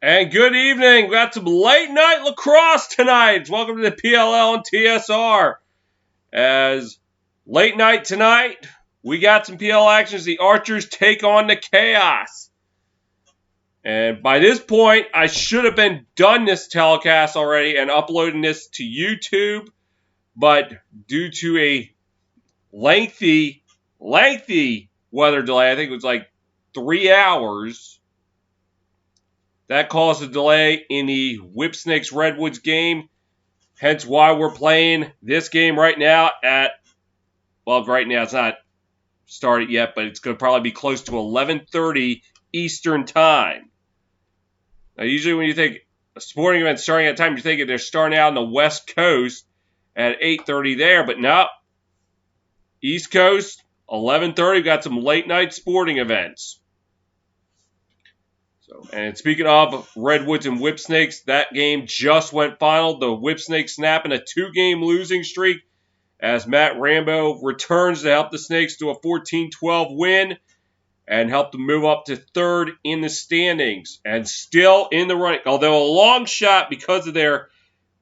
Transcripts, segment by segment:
And good evening. We got some late night lacrosse tonight. Welcome to the PLL and TSR. As late night tonight, we got some PLL actions. The Archers take on the Chaos. And by this point, I should have been done this telecast already and uploading this to YouTube. But due to a lengthy weather delay, I think it was like 3 hours, that caused a delay in the Whipsnakes Redwoods game. Hence why we're playing this game right now right now it's not started yet, but it's going to probably be close to 11:30 Eastern Time. Now, usually when you think a sporting event starting at a time, you're thinking they're starting out on the West Coast at 8:30 there, but no. East Coast, 11:30, got some late night sporting events. And speaking of Redwoods and Whipsnakes, that game just went final. The Whipsnakes snapping a 2-game losing streak as Matt Rambo returns to help the Snakes to a 14-12 win and help them move up to third in the standings. And still in the running, although a long shot because of their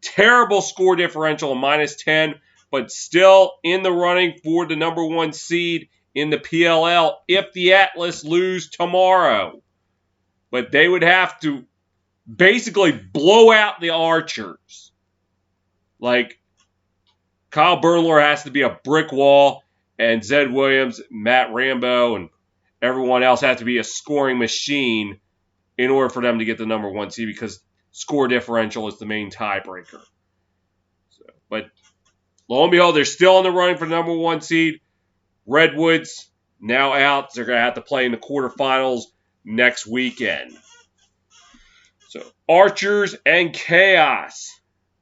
terrible score differential of -10, but still in the running for the number 1 seed in the PLL if the Atlas lose tomorrow. But they would have to basically blow out the Archers. Like, Kyle Bernlohr has to be a brick wall, and Zed Williams, Matt Rambo, and everyone else has to be a scoring machine in order for them to get the number 1 seed because score differential is the main tiebreaker. But lo and behold, they're still in the running for the number 1 seed. Redwoods now out. They're going to have to play in the quarterfinals next weekend. So, Archers and Chaos.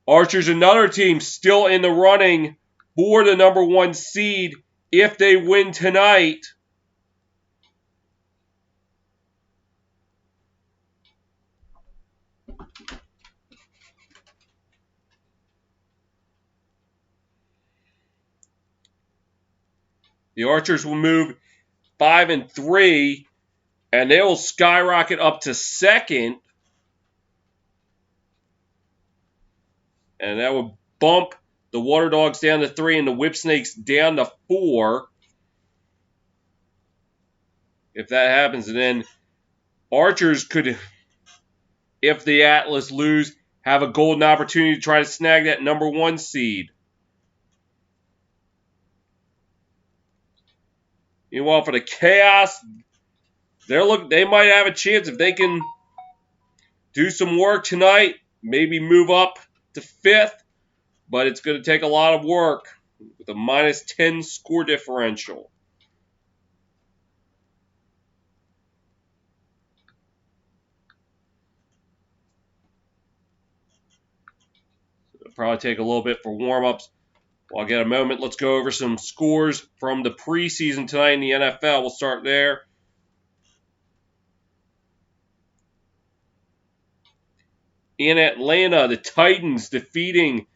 Archers, another team still in the running for the number 1 seed if they win tonight. The Archers will move 5-3. And they will skyrocket up to second. And that will bump the Water Dogs down to 3 and the Whipsnakes down to 4. If that happens, and then Archers could, if the Atlas lose, have a golden opportunity to try to snag that number 1 seed. Meanwhile, for the Chaos, they might have a chance if they can do some work tonight, maybe move up to 5th, but it's going to take a lot of work with a -10 score differential. It'll probably take a little bit for warm-ups. While I get a moment, let's go over some scores from the preseason tonight in the NFL. We'll start there. In Atlanta, the Titans defeating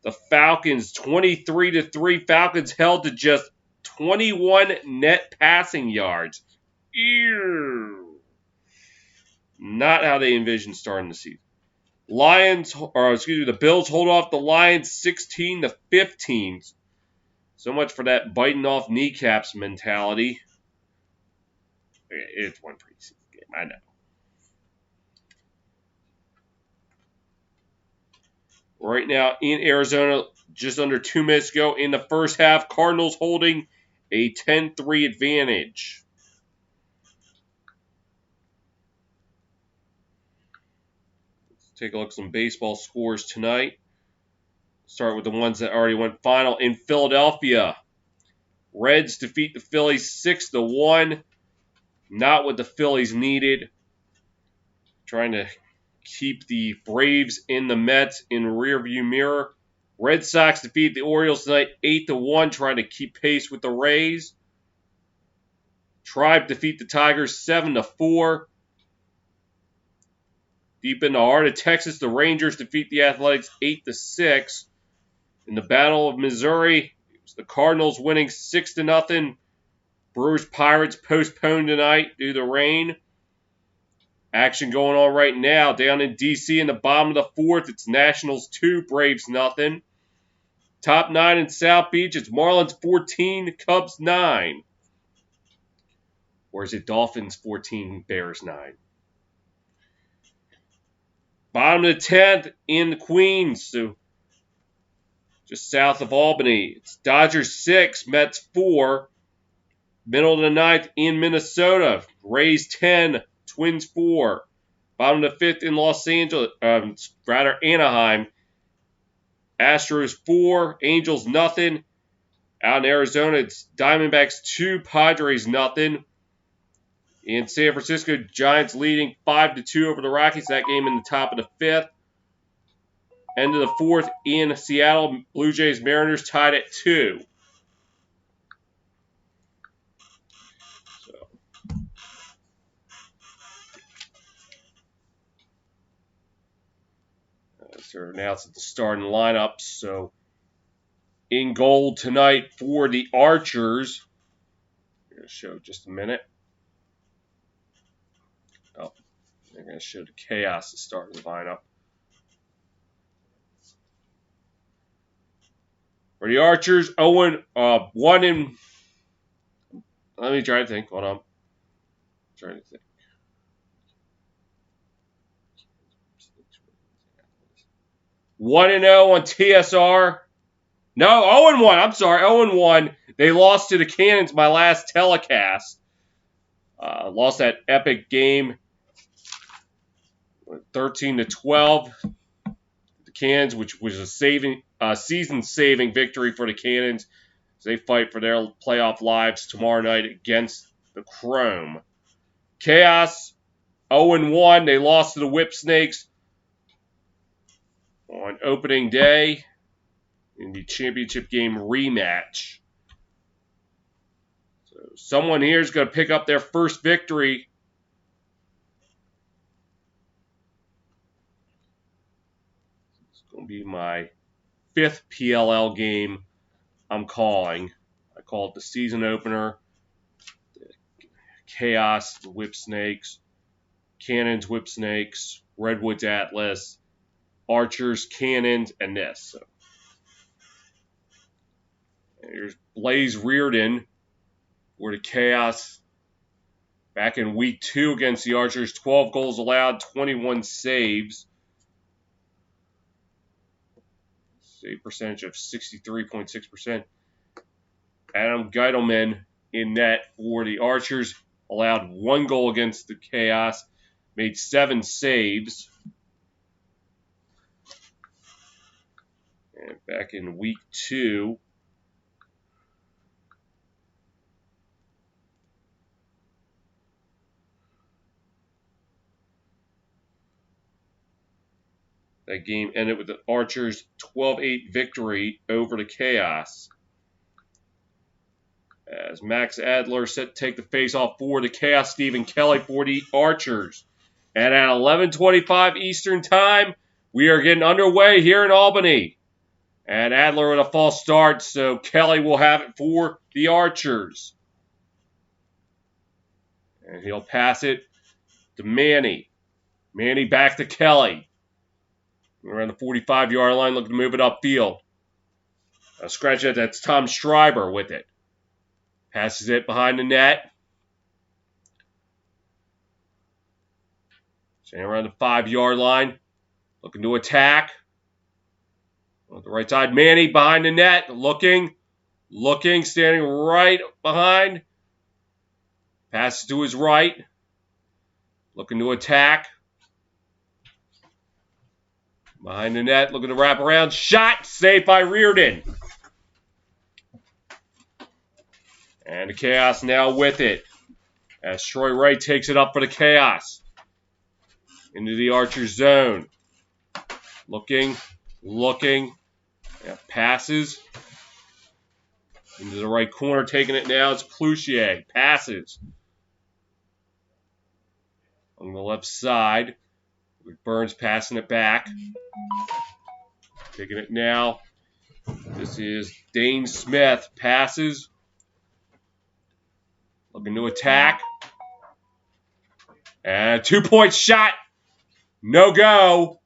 the Falcons 23-3. Falcons held to just 21 net passing yards. Ew. Not how they envisioned starting the season. The Bills hold off the Lions 16-15. So much for that biting off kneecaps mentality. It's one preseason game, I know. Right now in Arizona, just under 2 minutes ago in the first half, Cardinals holding a 10-3 advantage. Let's take a look at some baseball scores tonight. Start with the ones that already went final. In Philadelphia, Reds defeat the Phillies 6-1. Not what the Phillies needed. Trying to keep the Braves and the Mets in rearview mirror. Red Sox defeat the Orioles tonight 8-1, trying to keep pace with the Rays. Tribe defeat the Tigers 7-4. Deep in the heart of Texas, the Rangers defeat the Athletics 8-6. In the Battle of Missouri, it was the Cardinals winning 6-0. Brewers Pirates postponed tonight due to rain. Action going on right now down in D.C. in the bottom of the fourth. It's Nationals 2, Braves nothing. Top 9 in South Beach. It's Marlins 14, Cubs 9. Or is it Dolphins 14, Bears 9? Bottom of the 10th in Queens, so just south of Albany. It's Dodgers 6, Mets 4. Middle of the 9th in Minnesota. Rays 10, Twins 4. Bottom of the 5th in Los Angeles, Anaheim. Astros 4, Angels nothing. Out in Arizona, it's Diamondbacks 2, Padres nothing. In San Francisco, Giants leading 5-2 over the Rockies. That game in the top of the 5th. End of the 4th in Seattle, Blue Jays Mariners tied at 2. So they're announcing the starting lineup. So in goal tonight for the Archers. I'm going to show just a minute. Oh, they're going to show the Chaos to start the lineup. For the Archers, 1 in. Let me try to think. Hold on. I'm trying to think. 1-0 on TSR. No, 0-1. I'm sorry, 0-1. They lost to the Cannons my last telecast. Lost that epic game, 13-12. The Cannons, which was a season-saving victory for the Cannons, as they fight for their playoff lives tomorrow night against the Chrome. Chaos, 0-1. They lost to the Whip Snakes on opening day in the championship game rematch. So someone here is going to pick up their first victory. It's going to be my 5th PLL game I'm calling. I call it the season opener. Chaos, the Whip Snakes, Cannons, Whip Snakes, Redwoods Atlas, Archers, Cannons, and this. So here's Blaze Reardon for the Chaos back in week 2 against the Archers. 12 goals allowed, 21 saves. Save percentage of 63.6%. Adam Geidelman in net for the Archers. Allowed 1 goal against the Chaos. Made 7 saves. And back in week 2, that game ended with the Archers' 12-8 victory over the Chaos. As Max Adler set to take the face-off for the Chaos, Stephen Kelly for the Archers. And at 11:25 Eastern Time, we are getting underway here in Albany. And Adler with a false start, so Kelly will have it for the Archers. And he'll pass it to Manny. Manny back to Kelly. Around the 45-yard line, looking to move it upfield. Scratch it, that's Tom Schreiber with it. Passes it behind the net. Standing around the 5-yard line. Looking to attack. On the right side, Manny behind the net. Looking, standing right behind. Passes to his right. Looking to attack. Behind the net, looking to wrap around. Shot, saved by Reardon. And the Chaos now with it. As Troy Wright takes it up for the Chaos. Into the Archer zone. Looking. Yeah, passes. Into the right corner, taking it now. It's Cloutier. Passes. On the left side. Burns passing it back. Taking it now. This is Dane Smith. Passes. Looking to attack. And a 2-point shot. No go.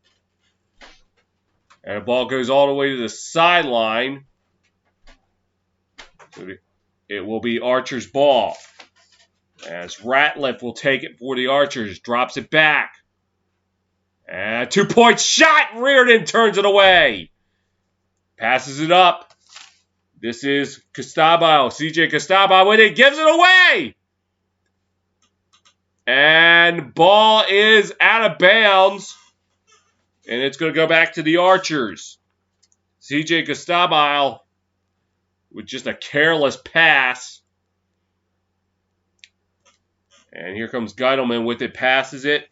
And the ball goes all the way to the sideline. So it will be Archer's ball. As Ratliff will take it for the Archers. Drops it back. And a 2-point shot. Reardon turns it away. Passes it up. This is Castabile. CJ Castabile with it. Gives it away. And ball is out of bounds. And it's going to go back to the Archers. CJ Castabile with just a careless pass. And here comes Geidelman with it. Passes it.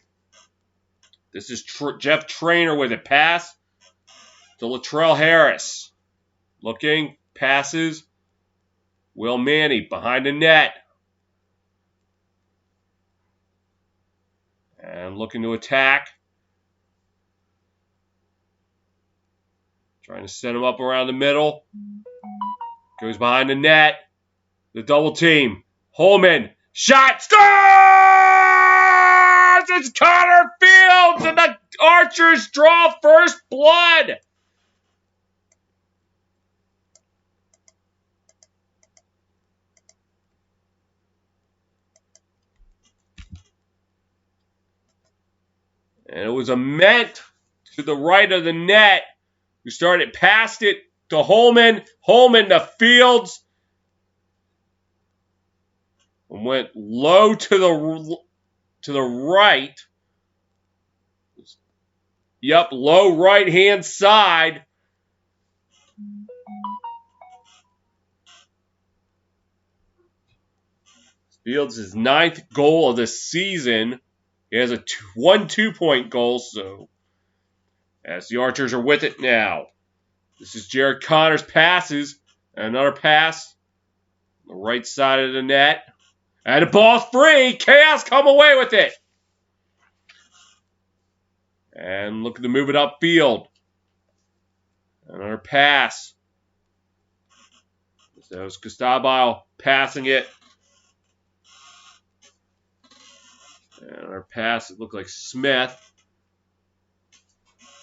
This is Jeff Trainer with it. Pass to Latrell Harris. Looking. Passes. Will Manny behind the net. And looking to attack. Trying to set him up around the middle. Goes behind the net. The double team. Holman. Shot. Scores! It's Connor Fields, and the Archers draw first blood. And it was a Ment to the right of the net, who started past it to Holman. Holman to Fields. And went low to the right. Yep, low right-hand side. Fields' 9th goal of the season. He has a 1 2-point goal, so as the Archers are with it now. This is Jared Connors passes. And another pass on the right side of the net. And the ball's free. Chaos come away with it. And looking to move it upfield. Another pass. So it's Castabile passing it. And another pass. It looked like Smith.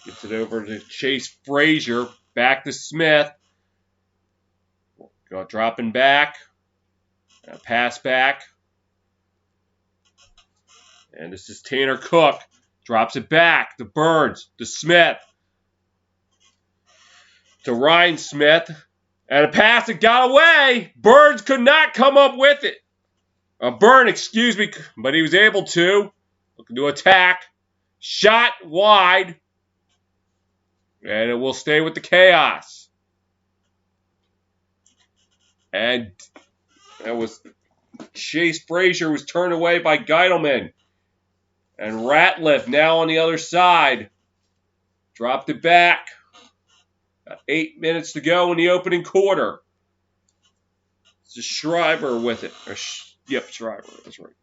Gets it over to Chase Frazier. Back to Smith. Dropping back. And a pass back. And this is Tanner Cook. Drops it back to Burns. To Smith. To Ryan Smith. And a pass that got away. Burns could not come up with it. Burn, excuse me. But he was able to. Looking to attack. Shot wide. And it will stay with the Chaos. And that was Chase Frazier was turned away by Geidelman. And Ratliff now on the other side. Dropped it back. 8 minutes to go in the opening quarter. It's a Schreiber with it. Yep, Schreiber. That's right.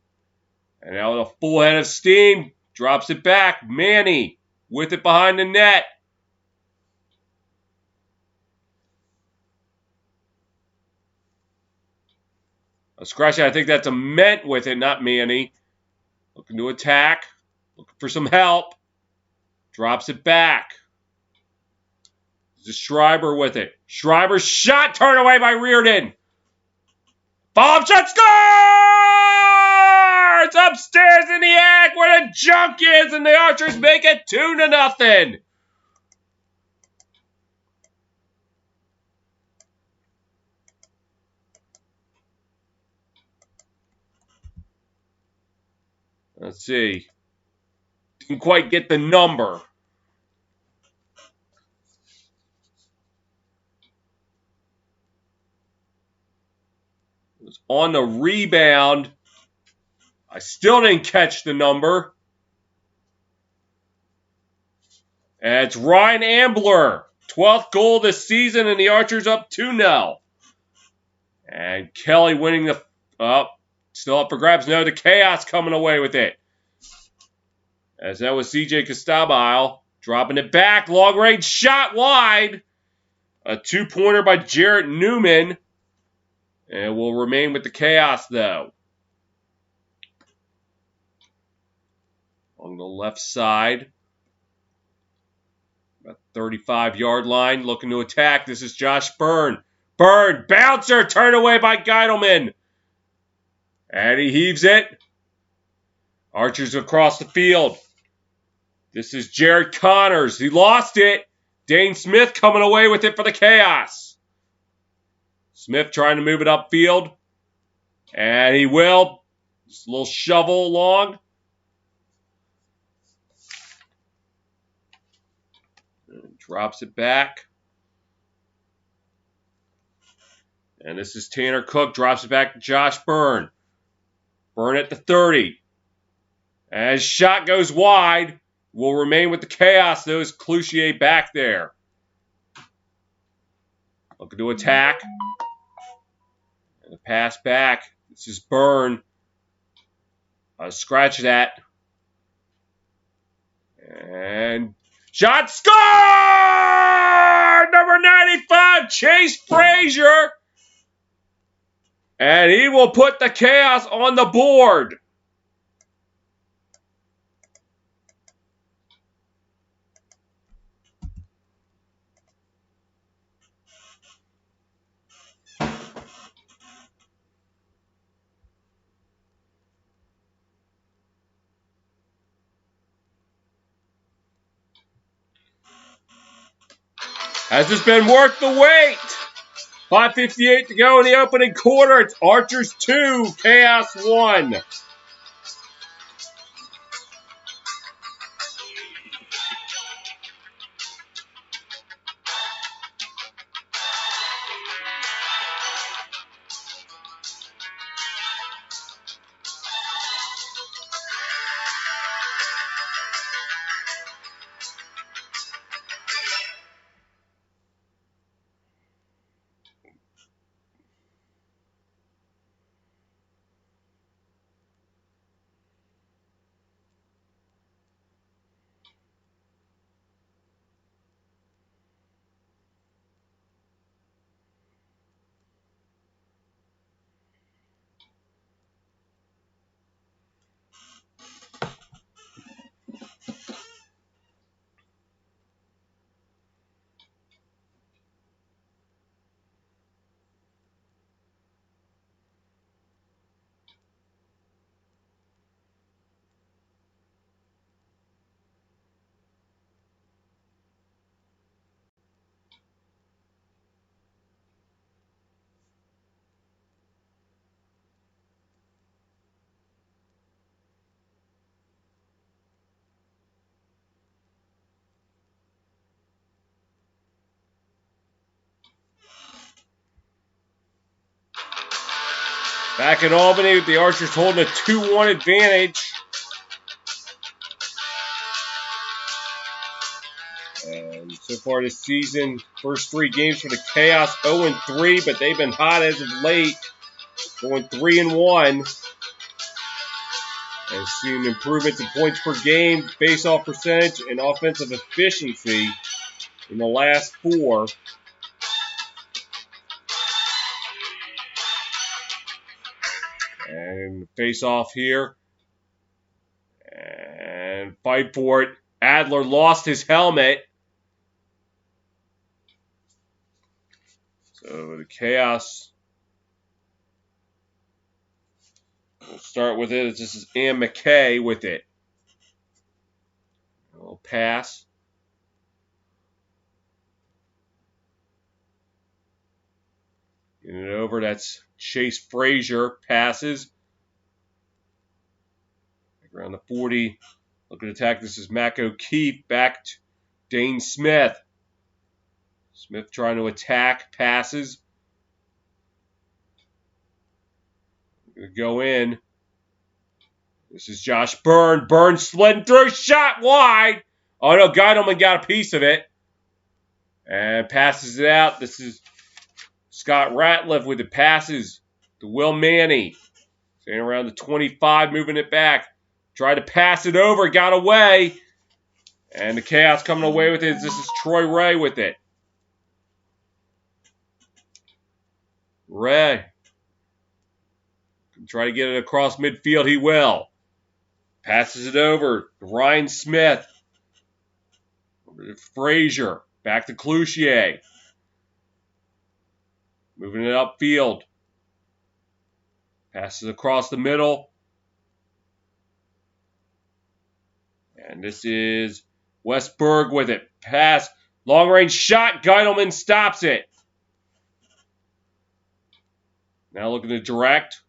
And now with a full head of steam. Drops it back. Manny with it behind the net. Scratch it. I think that's a Ment with it, not Manny. Looking to attack. Looking for some help. Drops it back. This is Schreiber with it. Schreiber's shot turned away by Reardon. Follow-up shot scores! Upstairs in the attic where the junk is, and the Archers make it 2-0. Let's see. Didn't quite get the number. It was on the rebound. I still didn't catch the number. And it's Ryan Ambler. 12th goal this season, and the Archers up 2-0. And Kelly winning the... still up for grabs. No, the Chaos coming away with it. As that was CJ Castabile. Dropping it back. Long range shot wide. A 2-pointer by Jarrett Newman. And will remain with the Chaos, though. on the left side. About 35-yard line, looking to attack. This is Josh Byrne. Byrne, bouncer, turned away by Geidelman. And he heaves it. Archers across the field. This is Jared Connors. He lost it. Dane Smith coming away with it for the Chaos. Smith trying to move it upfield. And he will. Just a little shovel along. And drops it back. And this is Tanner Cook. Drops it back to Josh Byrne. Byrne at the 30. As shot goes wide. Will remain with the Chaos. Those Cloutier back there. Looking to attack. And the pass back. This is Byrne. Scratch that. And shot score! Number 95, Chase Frazier. And he will put the Chaos on the board. Has this been worth the wait? 5:58 to go in the opening quarter. It's Archers 2, Chaos 1. Back in Albany, the Archers holding a 2-1 advantage. And so far this season, first 3 games for the Chaos, 0-3, but they've been hot as of late, going 3-1. And seen improvements in points per game, face-off percentage, and offensive efficiency in the last 4. And face off here. And fight for it. Adler lost his helmet. So the Chaos. We'll start with it. This is Ann McKay with it. A little pass. Getting it over. That's Chase Frazier. Passes. Around the 40. Looking to attack. This is Mac O'Keefe. Back to Dane Smith. Smith trying to attack. Passes. Going to go in. This is Josh Byrne. Byrne sliding through. Shot wide. Oh no, Geidelman got a piece of it. And passes it out. This is Scott Ratliff with the passes to Will Manny. Staying around the 25, moving it back. Tried to pass it over, got away. And the Chaos coming away with it. This is Troy Ray with it. Ray. Try to get it across midfield, he will. Passes it over to Ryan Smith. Over to Frazier. Back to Cloutier. Moving it upfield. Passes across the middle. And this is Westberg with it. Pass. Long range shot. Geidelman stops it. Now looking to direct.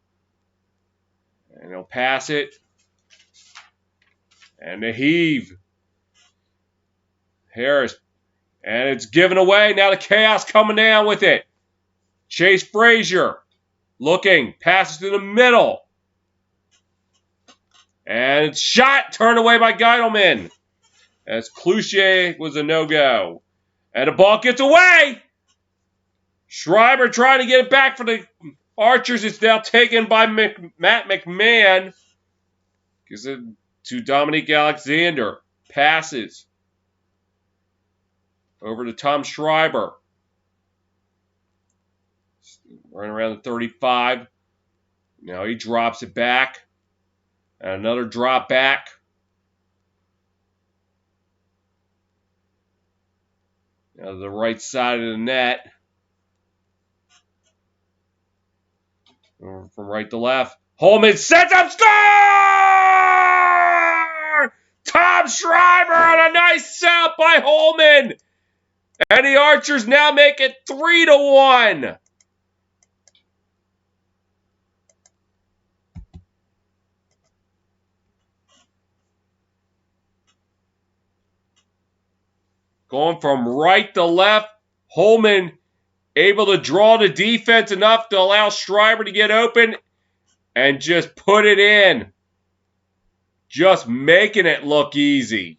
And he'll pass it. And the heave. Harris. And it's given away. Now the Chaos coming down with it. Chase Frazier. Looking. Passes to the middle. And it's shot. Turned away by Geidelman. As Cloutier was a no-go. And the ball gets away. Schreiber trying to get it back for the Archers. It's now taken by Matt McMahon. Gives it to Dominique Alexander. Passes. Over to Tom Schreiber. Running around the 35. Now he drops it back. And another drop back. Now to the right side of the net. From right to left. Holman sets up, score! Tom Schreiber on a nice setup by Holman. And the Archers now make it 3-1. Going from right to left. Holman able to draw the defense enough to allow Schreiber to get open and just put it in. Just making it look easy.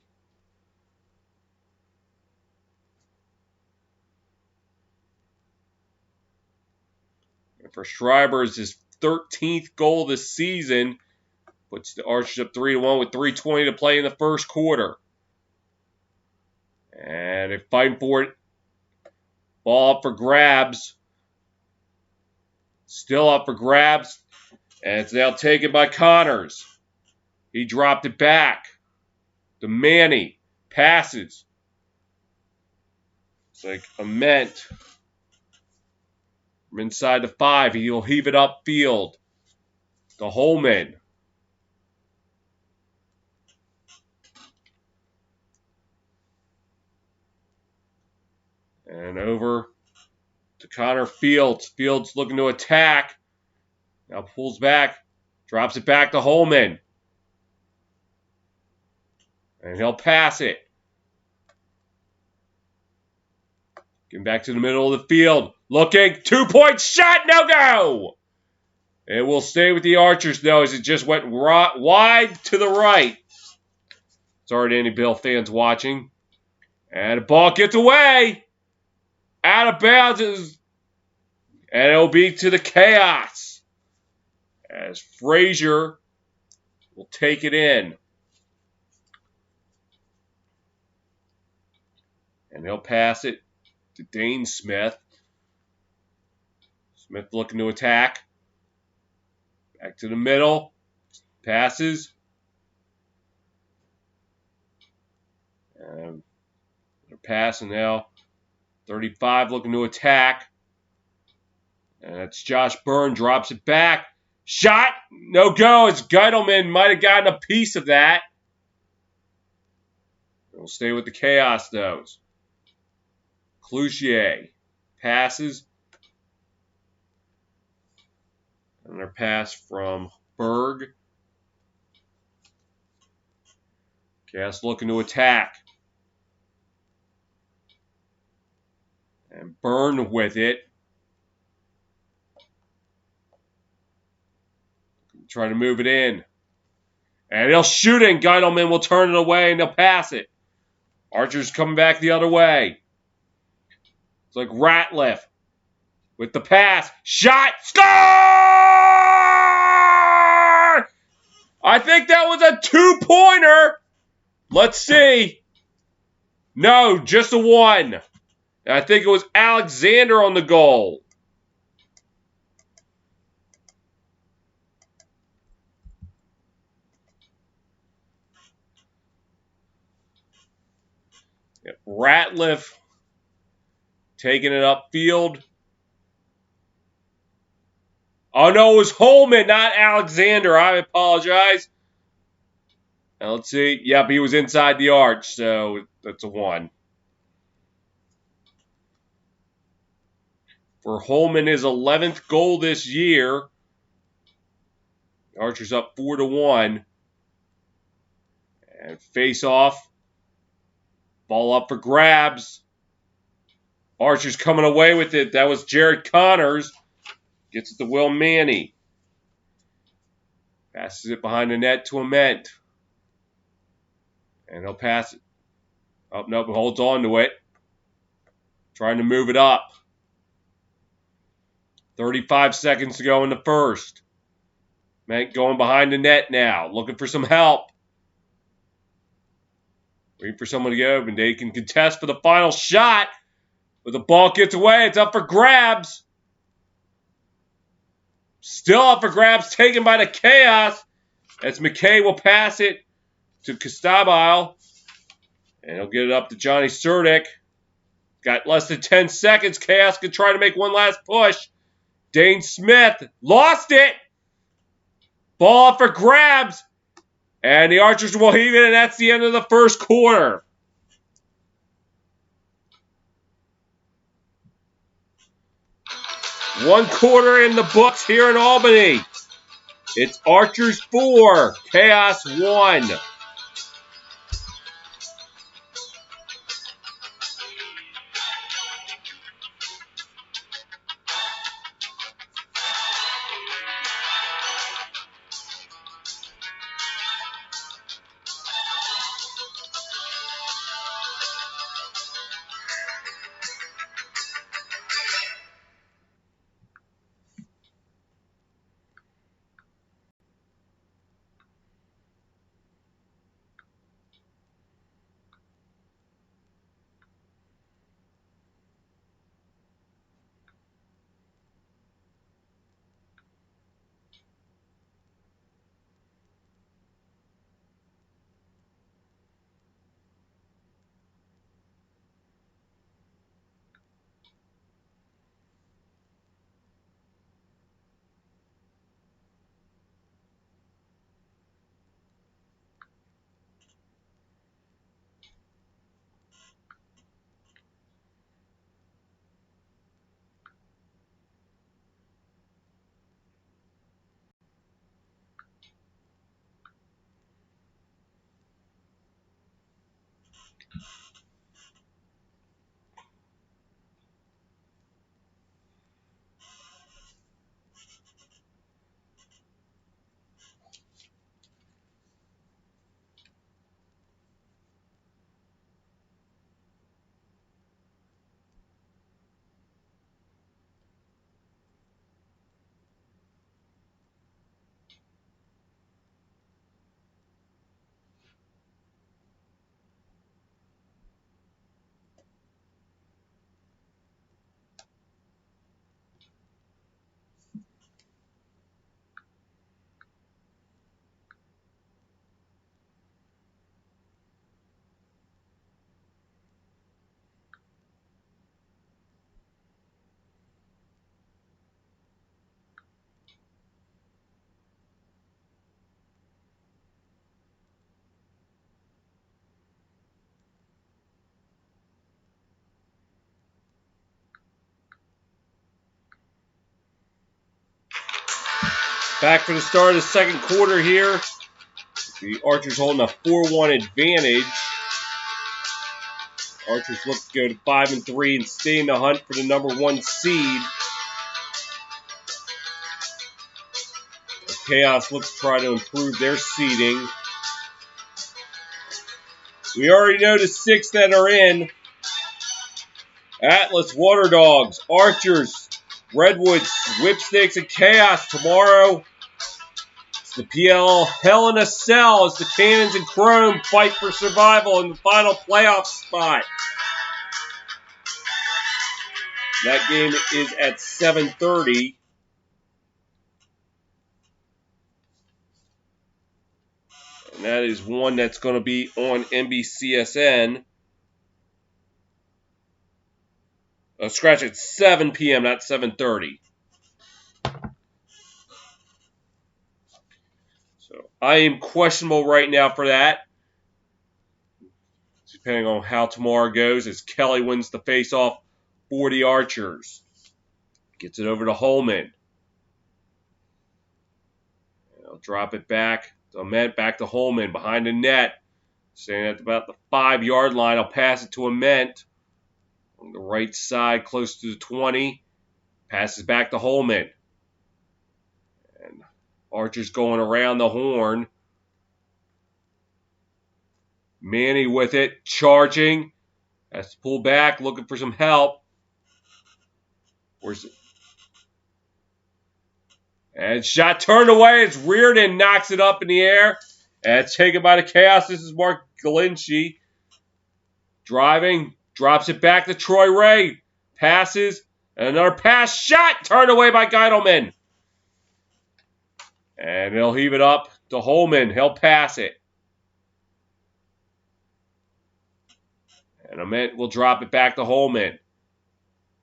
And for Schreiber, it's his 13th goal this season. Puts the Archers up 3-1 with 3:20 to play in the first quarter. And they're fighting for it. Ball up for grabs. Still up for grabs. And it's now taken by Connors. He dropped it back. To Manny. Passes. It's like Ament. From inside the 5. He'll heave it upfield. To Holman. And over to Connor Fields. Fields looking to attack. Now pulls back. Drops it back to Holman. And he'll pass it. Getting back to the middle of the field. Looking. 2-point shot. No go. It will stay with the Archers, though, as it just went wide to the right. Sorry to any Bill fans watching. And the ball gets away. Out of bounds. And it'll be to the Chaos. As Frazier will take it in. And he'll pass it to Dane Smith. Smith looking to attack. Back to the middle. Passes. And they're passing now. 35 looking to attack. And that's Josh Byrne. Drops it back. Shot. No go. As Geidelman might have gotten a piece of that. We'll stay with the Chaos, though. Cloutier passes. Another pass from Berg. Chaos looking to attack. And Byrne with it. Trying to move it in. And he'll shoot it, and Geidelman will turn it away, and they'll pass it. Archer's coming back the other way. It's like Ratliff with the pass. Shot. Score! I think that was a 2-pointer. Let's see. No, just a 1. And I think it was Alexander on the goal. Ratliff taking it upfield. Oh, no, it was Holman, not Alexander. I apologize. Now, let's see. Yep, he was inside the arch, so that's a 1. For Holman, his 11th goal this year. Archer's up 4-1. And face off. Ball up for grabs. Archer's coming away with it. That was Jared Connors. Gets it to Will Manny. Passes it behind the net to Ament. And he'll pass it. Oh, no, holds on to it. Trying to move it up. 35 seconds to go in the first. Ament going behind the net now. Looking for some help. Waiting for someone to get open. They can contest for the final shot. But the ball gets away. It's up for grabs. Still up for grabs. Taken by the Chaos. As McKay will pass it to Costabile. And he'll get it up to Johnny Surdick. Got less than 10 seconds. Chaos can try to make one last push. Dane Smith lost it. Ball up for grabs. And the Archers will heave it, and that's the end of the first quarter. One quarter in the books here in Albany. It's Archers 4, Chaos 1. Back for the start of the second quarter here. The Archers holding a 4-1 advantage. Archers look to go to 5-3 and stay in the hunt for the number 1 seed. Chaos looks to try to improve their seeding. We already know the 6 that are in. Atlas, Water Dogs, Archers, Redwoods, Whipsnakes, and Chaos tomorrow. It's the PLL Hell in a Cell as the Cannons and Chrome fight for survival in the final playoff spot. That game is at 7:30. And that is one that's going to be on NBCSN. Scratch at 7 p.m., not 7:30. So I am questionable right now for that. Depending on how tomorrow goes, as Kelly wins the face-off for the Archers. Gets it over to Holman. I'll drop it back to Ament, back to Holman, behind the net. Staying at about the 5-yard line. I'll pass it to Ament. On the right side, close to the 20. Passes back to Holman. And Archer's going around the horn. Manny with it, charging. Has to pull back, looking for some help. Where's it? And shot turned away. It's Reardon, knocks it up in the air. And it's taken by the Chaos. This is Mark Galinci. Driving, drops it back to Troy Ray. Passes, and another pass. Shot turned away by Geidelman. And he'll heave it up to Holman. He'll pass it. And Ament will drop it back to Holman.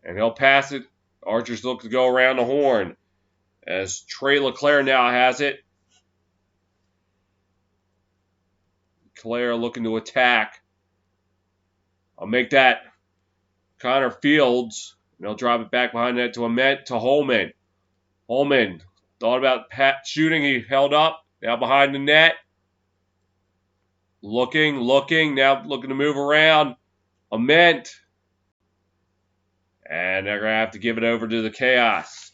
And he'll pass it. Archers look to go around the horn. As Trey LeClaire now has it. LeClaire looking to attack. I'll make that Connor Fields. And he'll drop it back behind that to Ament, to Holman. Holman thought about shooting. He held up. Now behind the net. Looking. Now looking to move around. Ament. And they're going to have to give it over to the Chaos.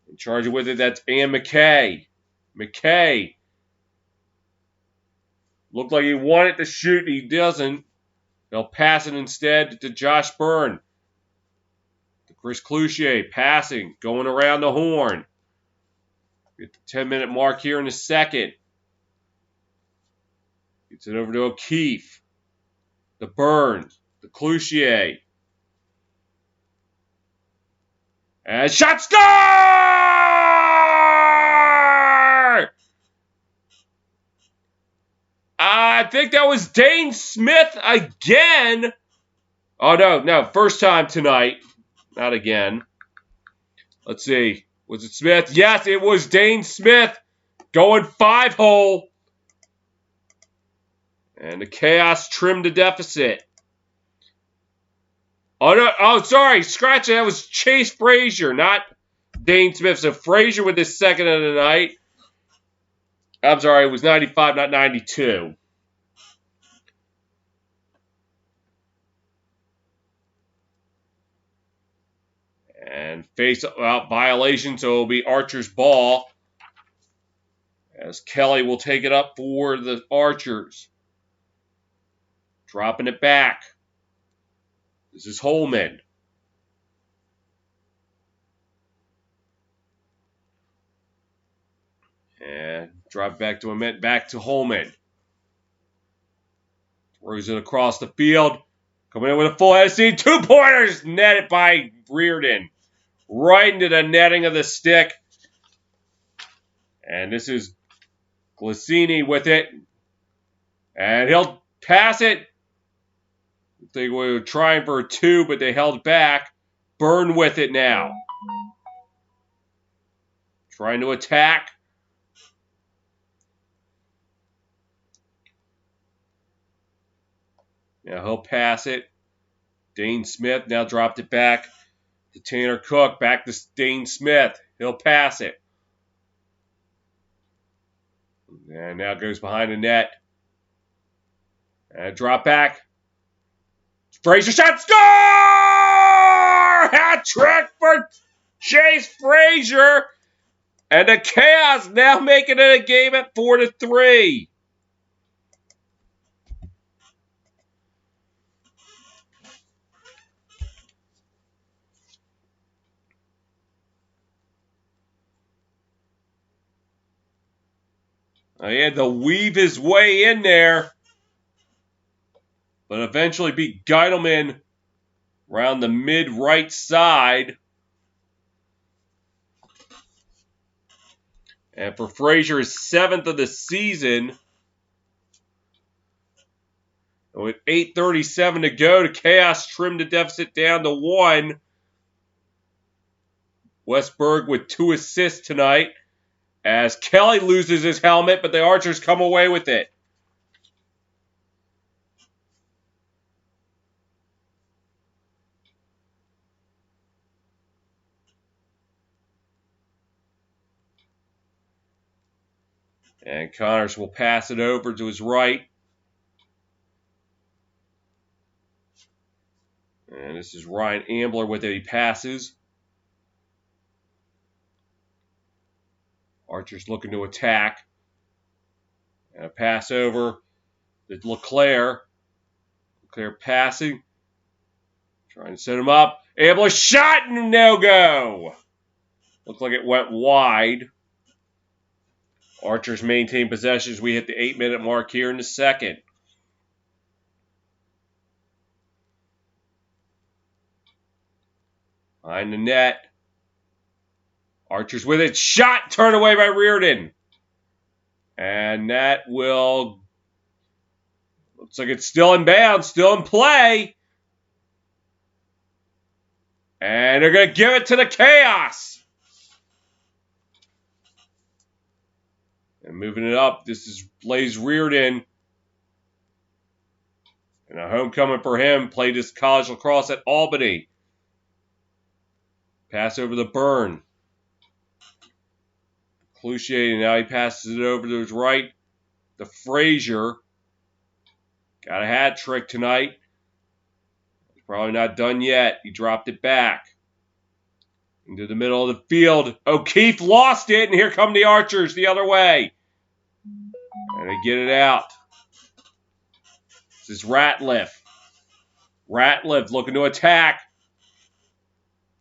In charge with it, that's Ian McKay. McKay. Looked like he wanted to shoot. He doesn't. They'll pass it instead to Josh Byrne. To Chris Cloutier. Passing. Going around the horn. Get the 10-minute mark here in the second. Gets it over to O'Keefe. To Burns. To Cloutier. And shot, score! I think that was Dane Smith again. Oh, no. First time tonight. Not again. Let's see. Was it Smith? Yes, it was Dane Smith. Going 5-hole. And the Chaos trimmed the deficit. Oh, no. Oh, sorry. Scratch it. That was Chase Frazier, not Dane Smith. So Frazier with his second of the night. I'm sorry. It was 95, not 92. And face out violation, so it'll be Archer's ball. As Kelly will take it up for the Archers. Dropping it back. This is Holman. And drop back to Ament, back to Holman. Throws it across the field. Coming in with a full head of steam. 2-pointers netted by Reardon. Right into the netting of the stick. And this is Glacini with it. And he'll pass it. They were trying for a 2, but they held back. Byrne with it now. Trying to attack. Now he'll pass it. Dane Smith now dropped it back to Tanner Cook. Back to Dane Smith. He'll pass it. And now goes behind the net. And drop back. Frazier shot, score! Hat trick for Chase Frazier. And the Chaos now making it a game at 4-3. He had to weave his way in there. But eventually beat Geidelman around the mid-right side. And for Frazier, his 7th of the season. With 8:37 to go, the Chaos trimmed the deficit down to 1. Westberg with 2 assists tonight as Kelly loses his helmet, but the Archers come away with it. And Connors will pass it over to his right. And this is Ryan Ambler with it. He passes. Archers looking to attack. And a pass over to LeClaire. LeClaire passing. Trying to set him up. Ambler shot and no go. Looks like it went wide. Archers maintain possession as we hit the 8-minute mark here in the second. Behind the net. Archers with it. Shot turned away by Reardon. And that will... Looks like it's still in bounds, still in play. And they're going to give it to the Chaos. And moving it up, this is Blaze Reardon. And a homecoming for him. Played his college lacrosse at Albany. Pass over the Burn. Cloutier, and now he passes it over to his right. The Frazier. Got a hat trick tonight. He's probably not done yet. He dropped it back. Into the middle of the field. O'Keefe lost it, and here come the Archers the other way. And they get it out. This is Ratliff. Ratliff looking to attack.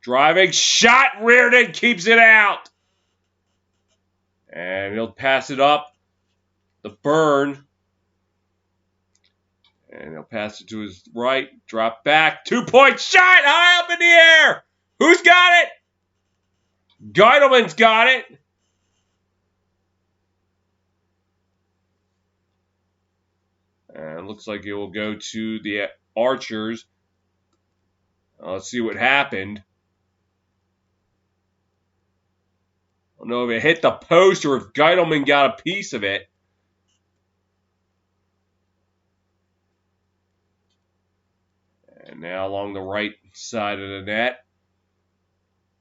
Driving shot. Reardon keeps it out. And he'll pass it up. The Burn. And he'll pass it to his right. Drop back. 2-point shot. High up in the air. Who's got it? Geidelman's got it. And it looks like it will go to the Archers. Let's see what happened. I don't know if it hit the post or if Geidelman got a piece of it. And now along the right side of the net.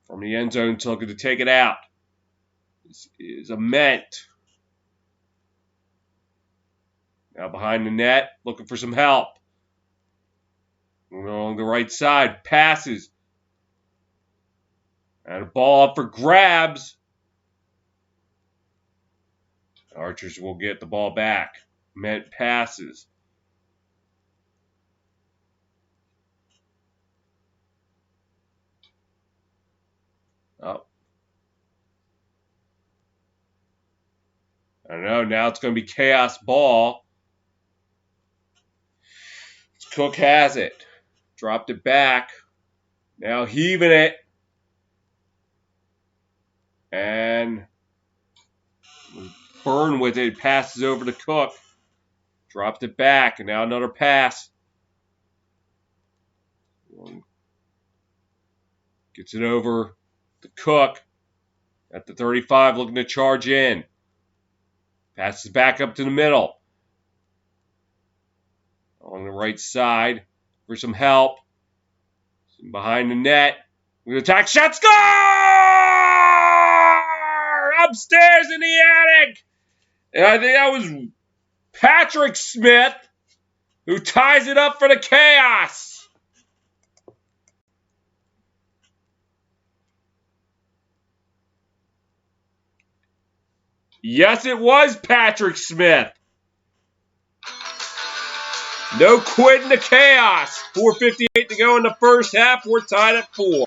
From the end zone, looking to take it out. This is Ament. Now behind the net, looking for some help. Along the right side, passes. And a ball up for grabs. Archers will get the ball back. Ament passes. Oh. I don't know. Now it's going to be Chaos ball. Cook has it. Dropped it back. Now heaving it. And Burn with it. Passes over to Cook. Dropped it back. And now another pass. Gets it over to Cook. At the 35, looking to charge in. Passes back up to the middle. On the right side for some help. Behind the net. We're going to attack. Shot, score! Upstairs in the attic. And I think that was Patrick Smith who ties it up for the Chaos. Yes, it was Patrick Smith. No quitting the Chaos. 4:58 to go in the first half. We're tied at 4.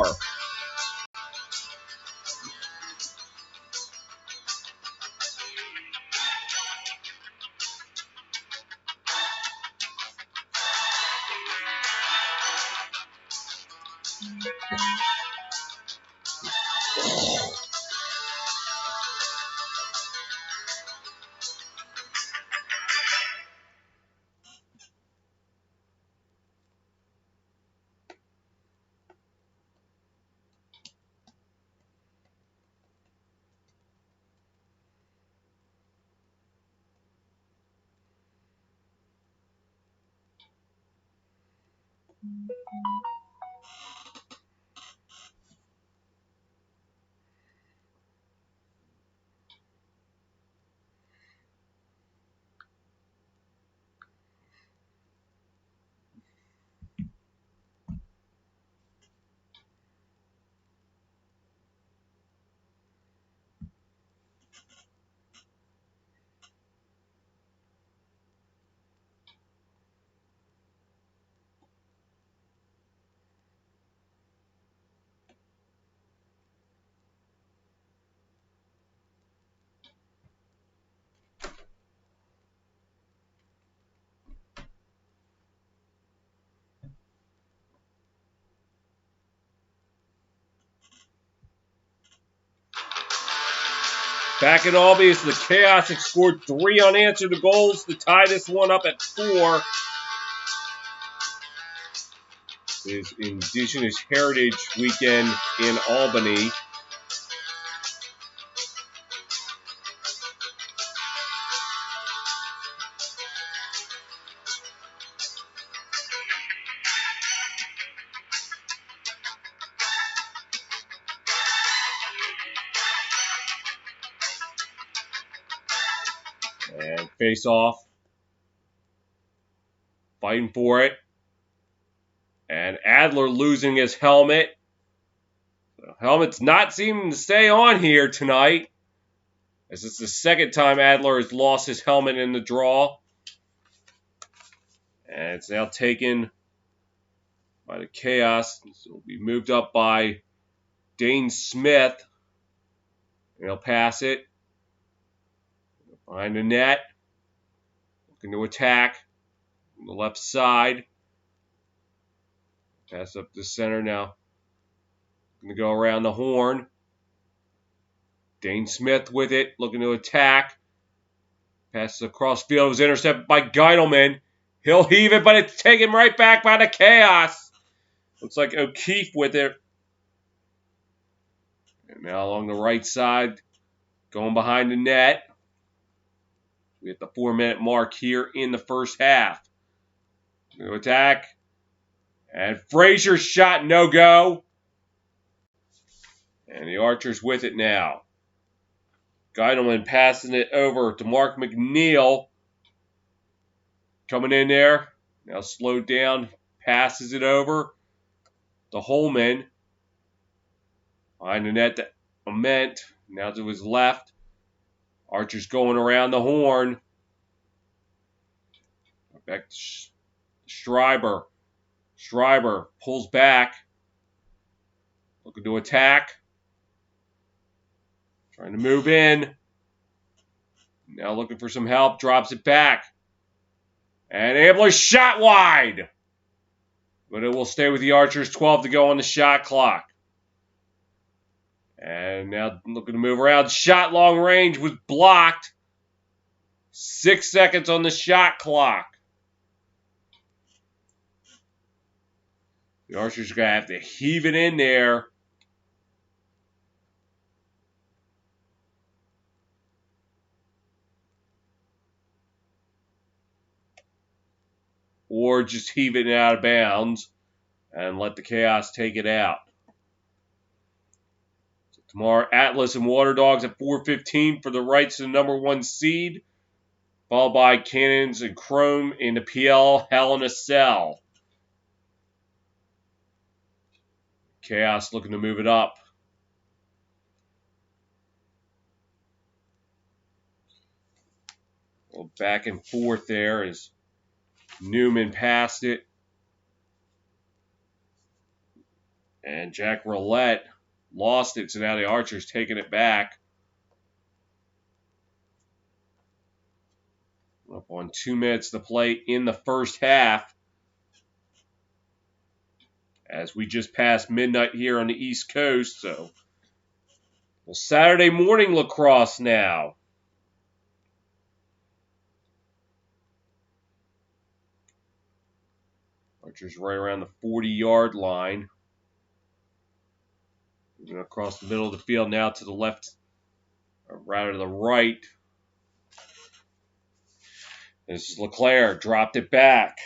Back in Albany, the Chaos have scored 3 unanswered goals to tie this one up at 4. This is Indigenous Heritage Weekend in Albany. And face off. Fighting for it. And Adler losing his helmet. The helmet's not seeming to stay on here tonight, as it's the second time Adler has lost his helmet in the draw. And it's now taken by the Chaos. So it'll be moved up by Dane Smith. And he'll pass it. Behind the net. Looking to attack. On the left side. Pass up the center now. Going to go around the horn. Dane Smith with it. Looking to attack. Passes across field. It was intercepted by Geidelman. He'll heave it, but it's taken right back by the Chaos. Looks like O'Keefe with it. And now along the right side. Going behind the net. We hit the 4-minute mark here in the first half. Going to attack. And Frazier's shot, no go. And the Archers with it now. Geidelman passing it over to Mark McNeil. Coming in there. Now slowed down. Passes it over to Holman. Behind the net to Ament. Now to his left. Archers going around the horn. Back to Schreiber. Schreiber pulls back. Looking to attack. Trying to move in. Now looking for some help. Drops it back. And Ambler's shot wide. But it will stay with the Archers. 12 to go on the shot clock. And now looking to move around. Shot long range was blocked. 6 seconds on the shot clock. The Archers are going to have to heave it in there. Or just heave it out of bounds and let the Chaos take it out. So tomorrow, Atlas and Water Dogs at 4:15 for the rights to the number 1 seed, followed by Cannons and Chrome in the PLL Hell in a Cell. Chaos looking to move it up. Well, back and forth there as Newman passed it. And Jack Roulette lost it, so now the Archers taking it back. Up on 2 minutes to play in the first half. As we just passed midnight here on the East Coast, so well, Saturday morning lacrosse now. Archers right around the 40-yard line. Moving across the middle of the field now to the left, or rather to the right. This is LeClaire, dropped it back.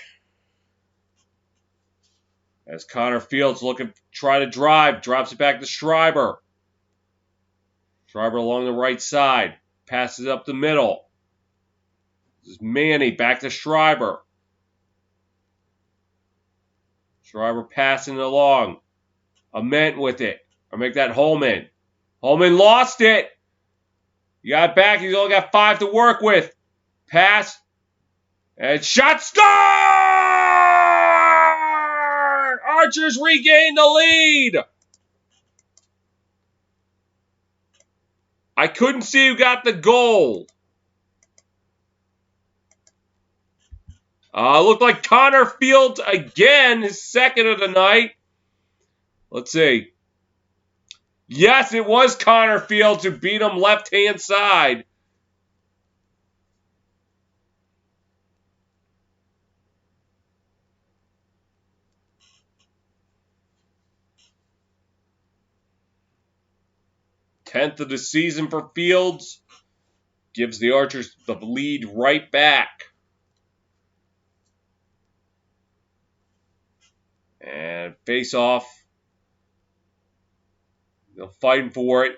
As Connor Fields try to drive, drops it back to Schreiber. Schreiber along the right side, passes up the middle. This is Manny, back to Schreiber. Schreiber passing it along. Ament with it. Or make that Holman. Holman lost it. You got it back. He's only got 5 to work with. Pass. And shot score! Archers regain the lead. I couldn't see who got the goal. Looked like Connor Fields again, his second of the night. Let's see. Yes, it was Connor Fields who beat him left-hand side. Tenth of the season for Fields. Gives the Archers the lead right back. And face off. They're fighting for it.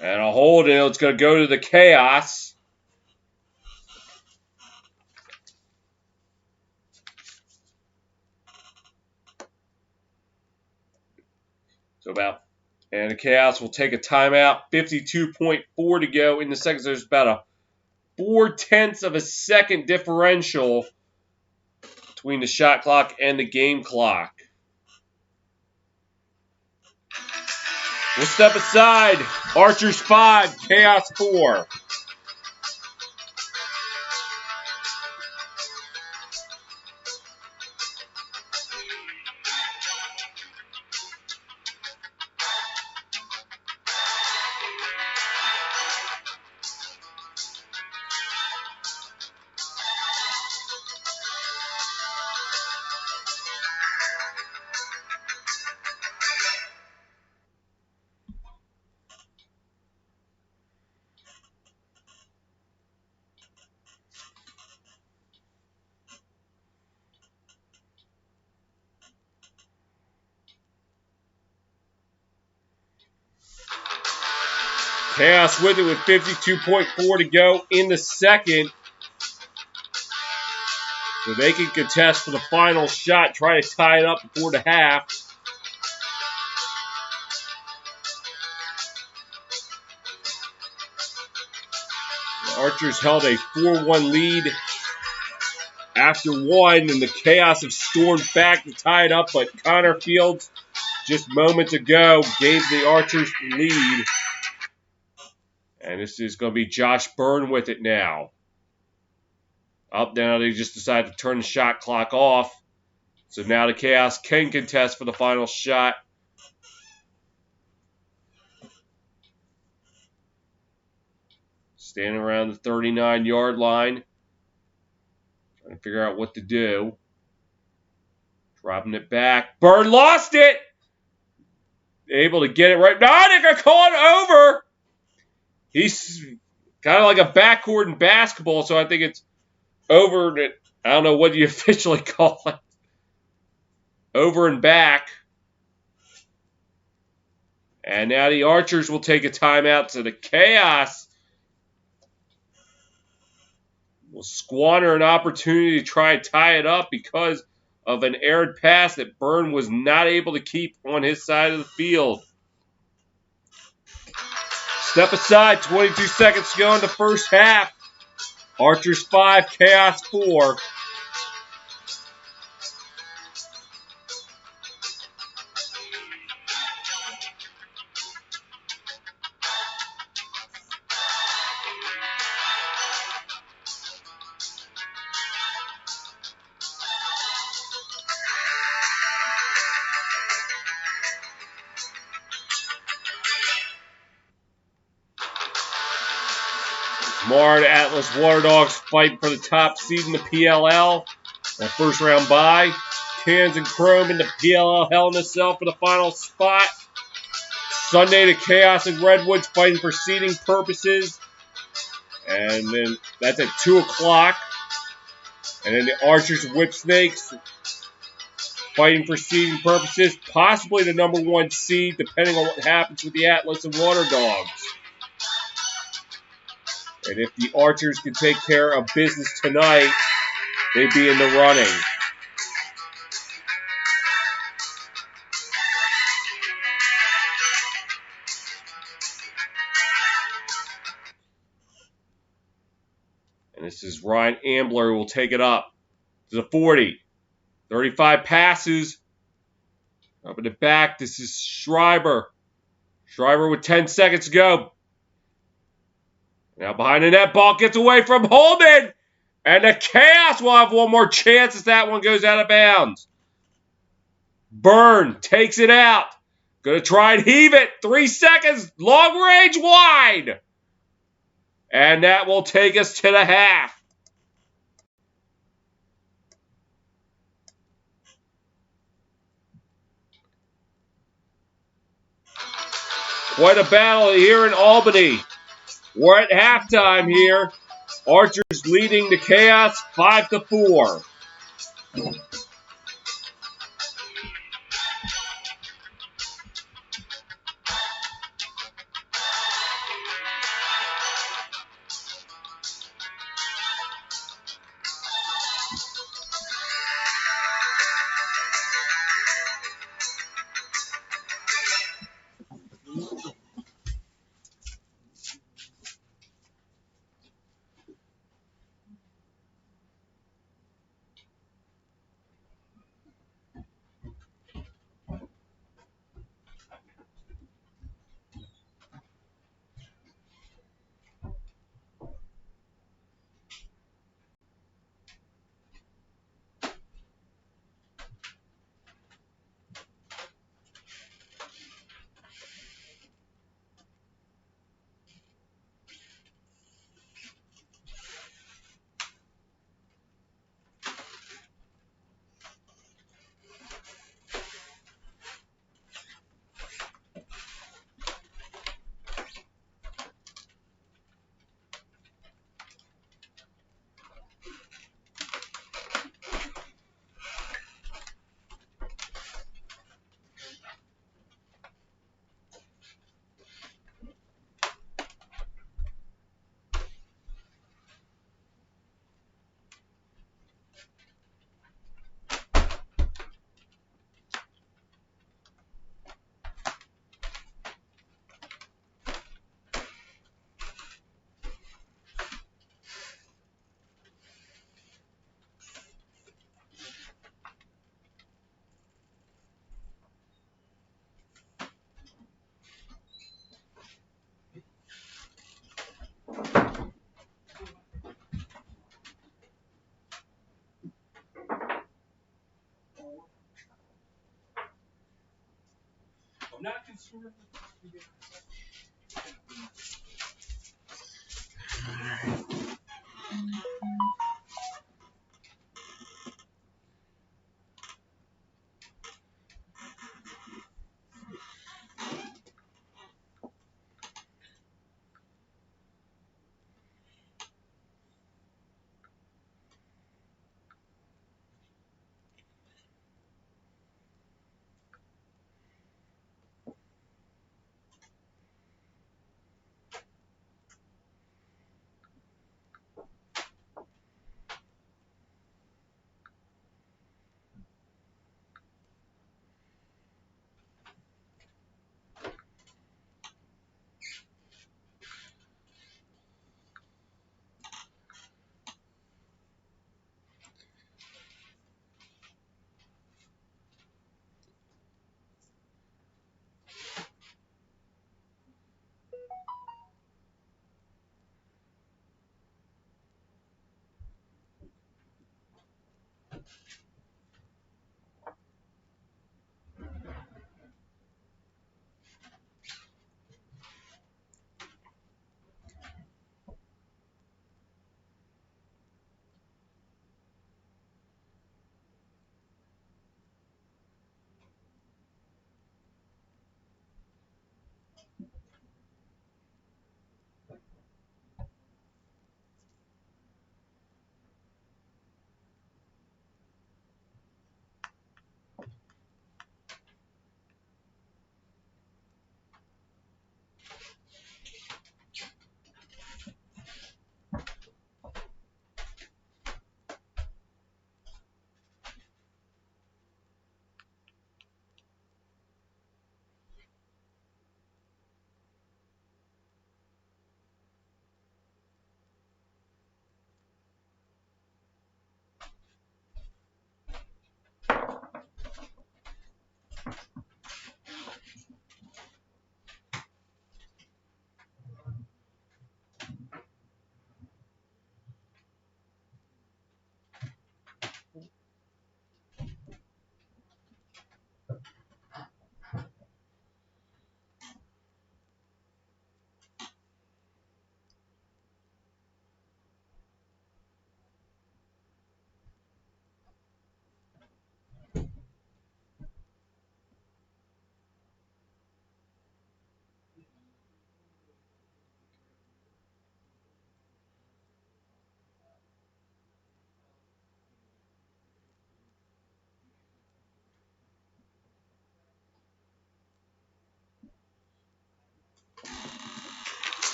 And a hold it. It's going to go to the Chaos. And the Chaos will take a timeout. 52.4 to go in the second. So there's about a 0.4 of a second differential between the shot clock and the game clock. We'll step aside. Archers 5, Chaos 4. Chaos with it with 52.4 to go in the second. So they can contest for the final shot, try to tie it up before the half. The Archers held a 4-1 lead after one, and the Chaos have stormed back to tie it up, but Connor Fields, just moments ago, gave the Archers the lead. And this is going to be Josh Byrne with it now. Up now, they just decided to turn the shot clock off. So now the Chaos can contest for the final shot. Standing around the 39-yard line. Trying to figure out what to do. Dropping it back. Byrne lost it! Able to get it right. No, they got called over! He's kind of like a backcourt in basketball, so I think it's over. I don't know what you officially call it. Over and back. And now the Archers will take a timeout, so the Chaos will squander an opportunity to try and tie it up because of an errant pass that Byrne was not able to keep on his side of the field. Step aside, 22 seconds to go in the first half. Archers 5, Chaos 4. Tomorrow, the Atlas Water Dogs fight for the top seed in the PLL. A first round bye. Cans and Chrome in the PLL Hell in a Cell for the final spot. Sunday, the Chaos and Redwoods fighting for seeding purposes. And then that's at 2 o'clock. And then the Archers and Whipsnakes fighting for seeding purposes, possibly the #1 seed, depending on what happens with the Atlas and Water Dogs. And if the Archers can take care of business tonight, they'd be in the running. And this is Ryan Ambler who will take it up to the 40. 35 passes. Up in the back, this is Schreiber. Schreiber with 10 seconds to go. Now behind the net, ball gets away from Holman. And the Chaos will have one more chance as that one goes out of bounds. Byrne takes it out. Gonna try and heave it. 3 seconds. Long range wide. And that will take us to the half. Quite a battle here in Albany. We're at halftime here. Archers leading the Chaos 5-4. I'm not concerned with this.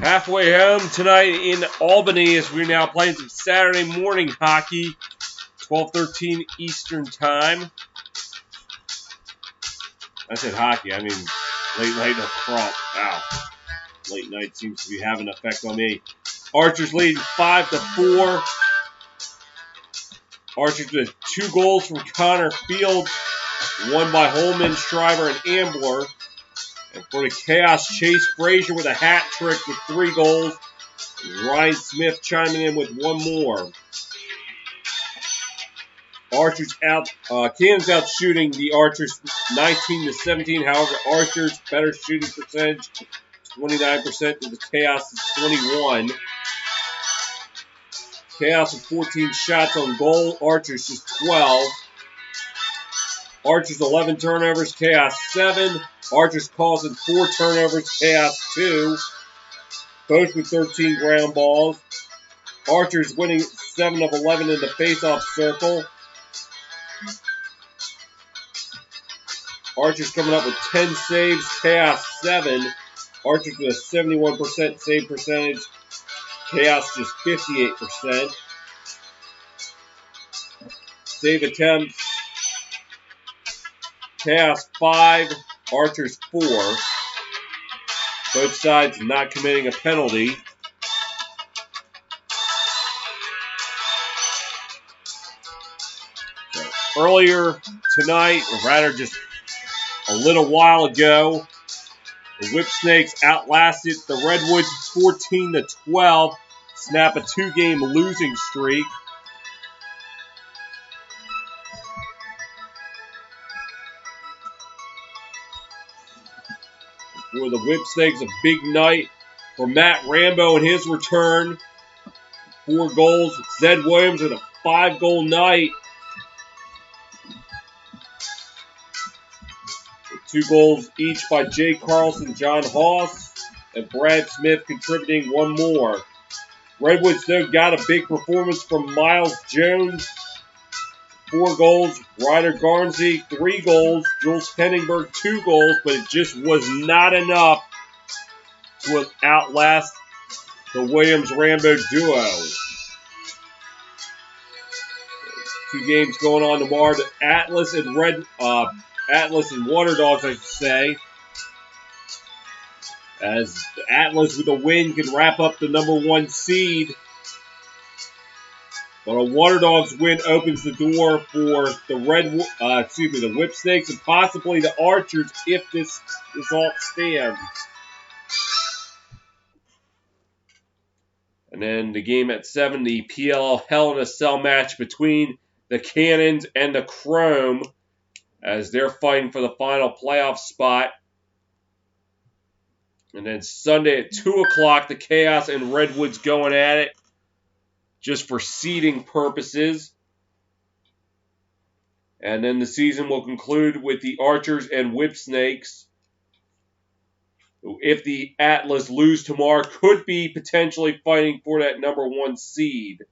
Halfway home tonight in Albany as we're now playing some Saturday morning hockey, 12:13 Eastern Time. I said hockey, I mean late night lacrosse. Wow. Late night seems to be having an effect on me. Archers leading 5-4. Archers with 2 goals from Connor Fields, one by Holman, Shriver, and Ambler. And for the Chaos, Chase Frazier with a hat trick with 3 goals. Ryan Smith chiming in with 1 more. Archers out, Cannons out shooting the Archers 19-17. However, Archers better shooting percentage, 29% to the Chaos is 21. Chaos with 14 shots on goal. Archers just 12. Archers 11 turnovers. Chaos 7. Archers causing 4 turnovers. Chaos 2. Both with 13 ground balls. Archers winning 7 of 11 in the faceoff circle. Archers coming up with 10 saves. Chaos 7. Archers with a 71% save percentage. Chaos just 58%. Save attempts. Chaos 5. Archers 4. Both sides not committing a penalty. So earlier tonight, or rather just a little while ago, the Whipsnakes outlasted the Redwoods 14-12, snap a 2-game losing streak. For the Whipsnakes, a big night for Matt Rambo in his return. 4 goals. Zed Williams with a 5-goal night. 2 goals each by Jay Carlson, John Haas, and Brad Smith contributing 1 more. Redwoods, though, got a big performance from Miles Jones. 4 goals. Ryder Garnsey, 3 goals. Jules Penningberg, 2 goals, but it just was not enough to outlast the Williams-Rambo duo. 2 games going on tomorrow. The Atlas and Water Dogs, I should say. As the Atlas with a win can wrap up the number 1 seed. But a Water Dogs win opens the door for the the Whipsnakes and possibly the Archers if this result stands. And then the game at 7, the PLL Hell in a Cell match between the Cannons and the Chrome as they're fighting for the final playoff spot. And then Sunday at 2 o'clock, the Chaos and Redwoods going at it just for seeding purposes. And then the season will conclude with the Archers and Whipsnakes, who, if the Atlas lose tomorrow, could be potentially fighting for that number 1 seed.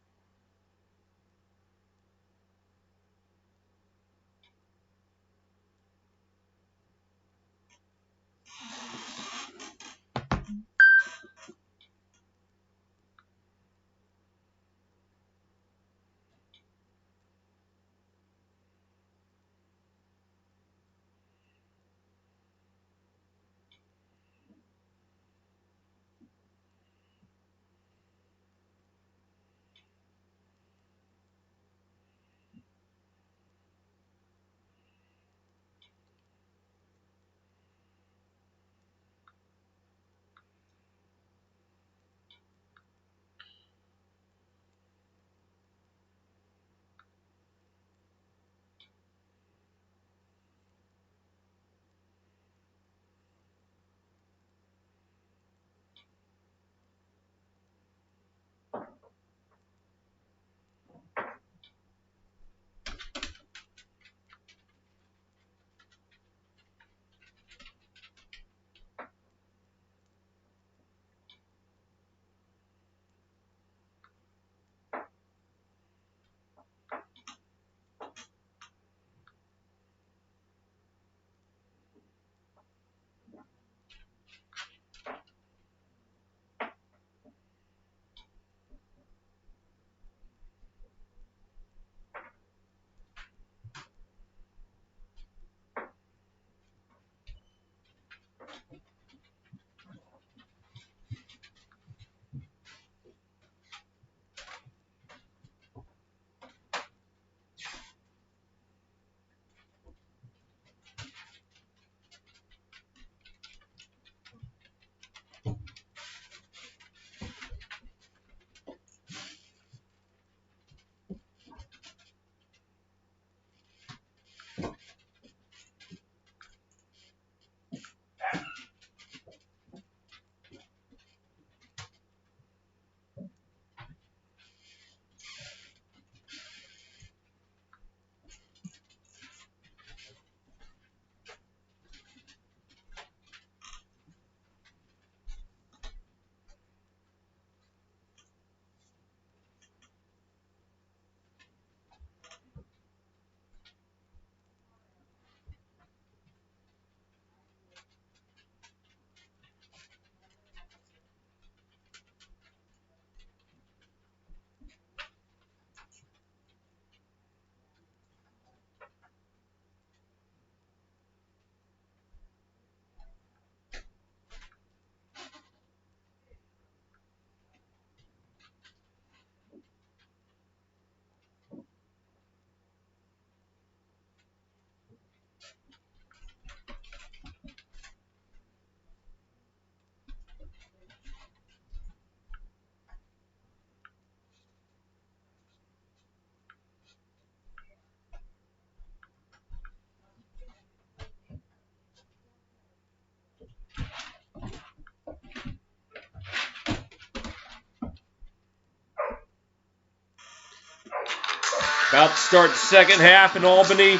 About to start the second half in Albany.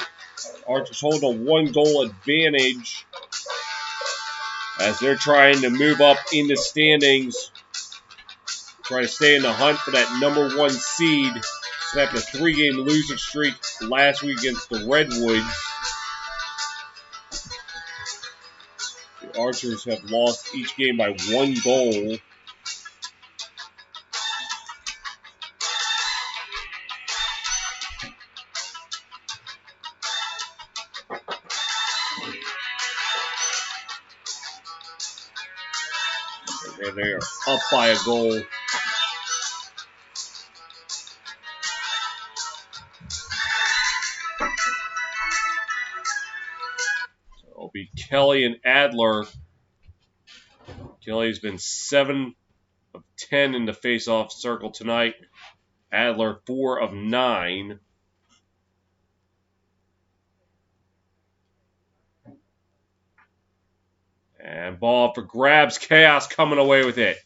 Archers hold a 1-goal advantage as they're trying to move up in the standings. Trying to stay in the hunt for that #1 seed. Snapped a 3-game losing streak last week against the Redwoods. The Archers have lost each game by 1 goal. And they are up by a goal. So it'll be Kelly and Adler. Kelly's been 7 of 10 in the face-off circle tonight. Adler 4 of 9. And ball for grabs. Chaos coming away with it.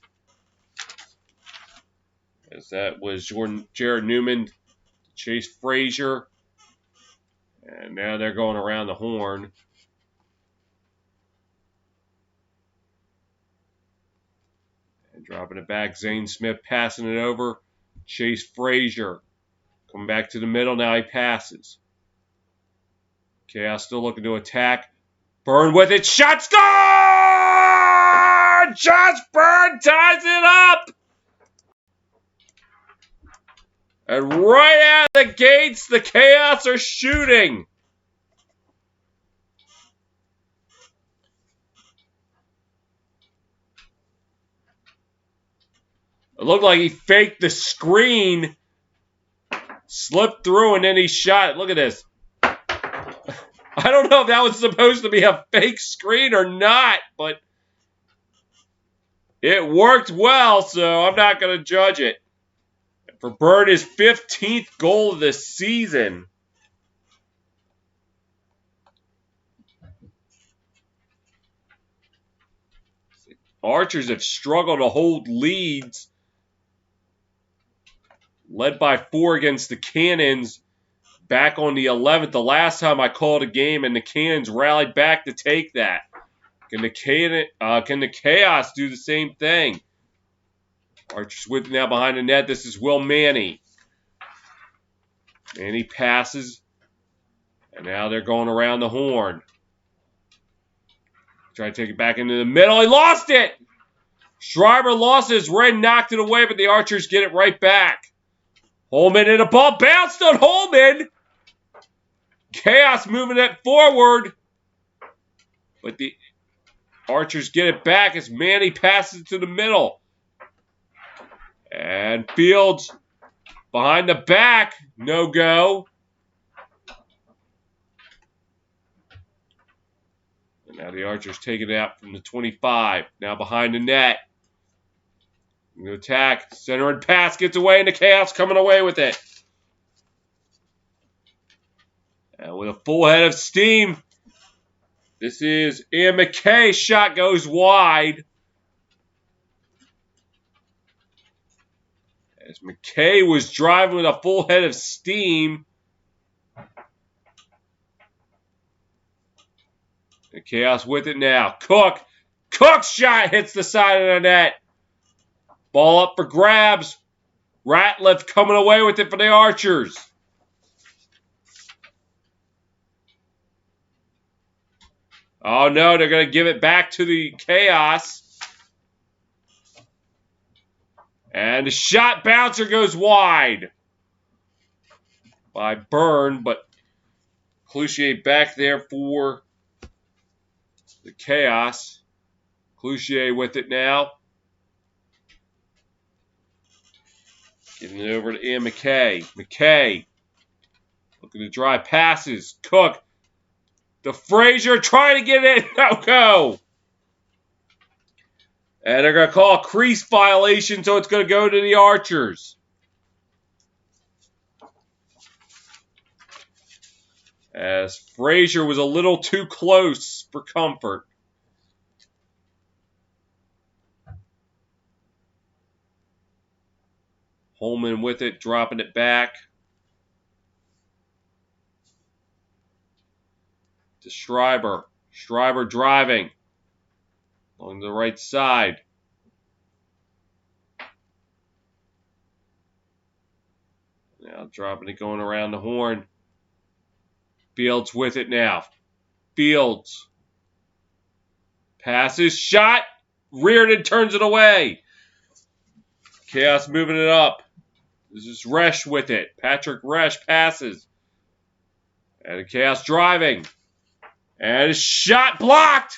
As that was Jared Newman, Chase Frazier. And now they're going around the horn. And dropping it back. Zane Smith passing it over. Chase Frazier coming back to the middle. Now he passes. Chaos still looking to attack. Byrne with it. Shot score! Josh Byrne ties it up! And right out of the gates, the Chaos are shooting. It looked like he faked the screen, slipped through, and then he shot. Look at this. I don't know if that was supposed to be a fake screen or not, but it worked well, so I'm not going to judge it. For Byrne, his 15th goal of the season. Archers have struggled to hold leads. Led by 4 against the Cannons. Back on the 11th, the last time I called a game, and the Cannons rallied back to take that. Can the Chaos do the same thing? Archers with now behind the net. This is Will Manny. Manny passes. And now they're going around the horn. Try to take it back into the middle. He lost it! Schreiber lost his red, knocked it away, but the Archers get it right back. Holman and the ball bounced on Holman. Chaos moving it forward. But the Archers get it back as Manny passes to the middle. And Fields behind the back. No go. And now the Archers take it out from the 25. Now behind the net. The attack. Center and pass gets away, and the Chaos coming away with it. And with a full head of steam, this is Ian McKay. Shot goes wide. As McKay was driving with a full head of steam. The Chaos with it now. Cook's shot hits the side of the net. Ball up for grabs. Ratliff coming away with it for the Archers. Oh no, they're going to give it back to the Chaos. And the shot bouncer goes wide by Byrne, but Cloutier back there for the Chaos. Cloutier with it now. Getting it over to Ian McKay. McKay looking to drive passes. Cook. The Frazier trying to get it. No go. And they're going to call a crease violation, so it's going to go to the Archers. As Frazier was a little too close for comfort. Holman with it, dropping it back. to Schreiber. Schreiber driving along the right side. Now dropping it, going around the horn. Fields with it now. Fields. Passes, shot. Reardon turns it away. Chaos moving it up. This is Resch with it. Patrick Resch passes. And Chaos driving. And a shot blocked.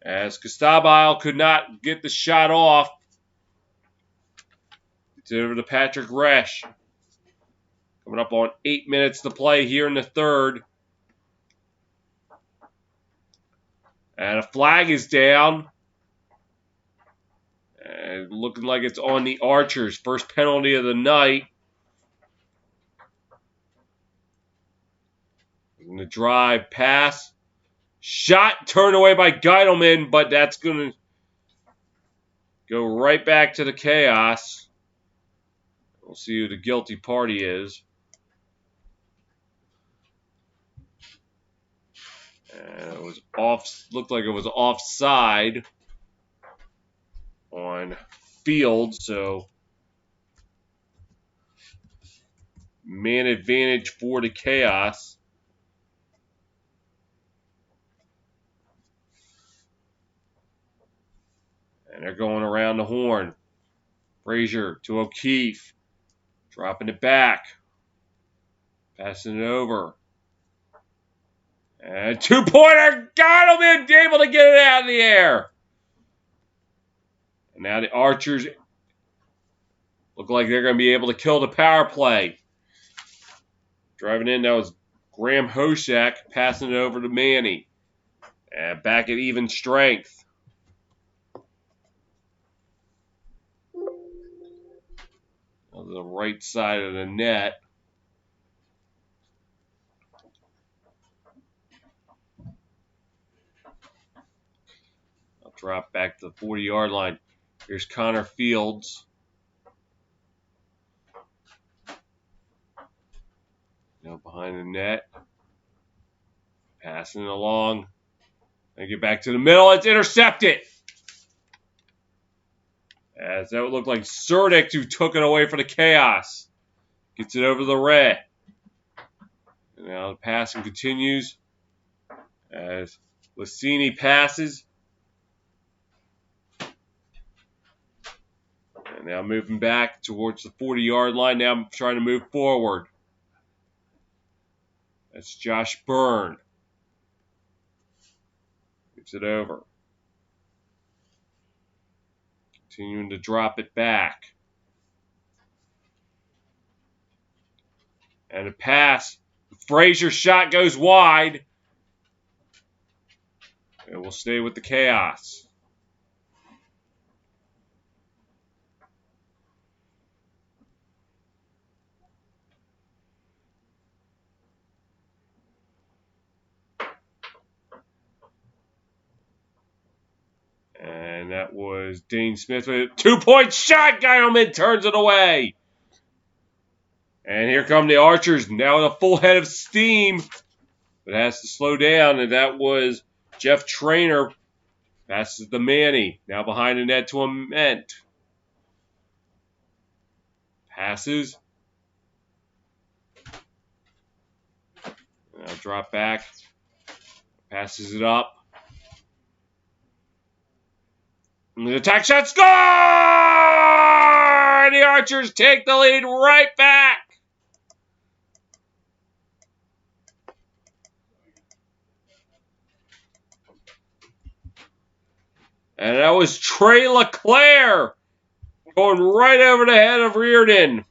As Costabile could not get the shot off. It's over to Patrick Resch. Coming up on 8 minutes to play here in the third. And a flag is down. And looking like it's on the Archers. First penalty of the night. And the drive, pass. Shot turned away by Geidelman, but that's going to go right back to the Chaos. We'll see who the guilty party is. And it was off. Looked like it was offside on Field, so man advantage for the Chaos. And they're going around the horn. Frazier to O'Keefe. Dropping it back. Passing it over. And two-pointer. Geidelman able to get it out of the air. And now the Archers look like they're going to be able to kill the power play. Driving in, that was Graham Hoshak passing it over to Manny. And back at even strength. On the right side of the net. I'll drop back to the 40-yard line. Here's Connor Fields. Now behind the net. Passing it along. And get back to the middle. It's intercepted. As that would look like Surdick, who took it away for the Chaos. Gets it over the red. And now the passing continues. As Lassini passes. And now moving back towards the 40-yard line. Now I'm trying to move forward. That's Josh Byrne. Gives it over. Continuing to drop it back. And a pass. Frazier's shot goes wide. And we'll stay with the Chaos. And that was Dane Smith with a 2-point shot. Geidelman turns it away. And here come the Archers, now with a full head of steam. But has to slow down, and that was Jeff Trainer. Passes to Manny. Now behind the net to Ament. Passes. Now drop back. Passes it up. And the attack shot, score! And the Archers take the lead right back. And that was Trey LeClaire going right over the head of Reardon.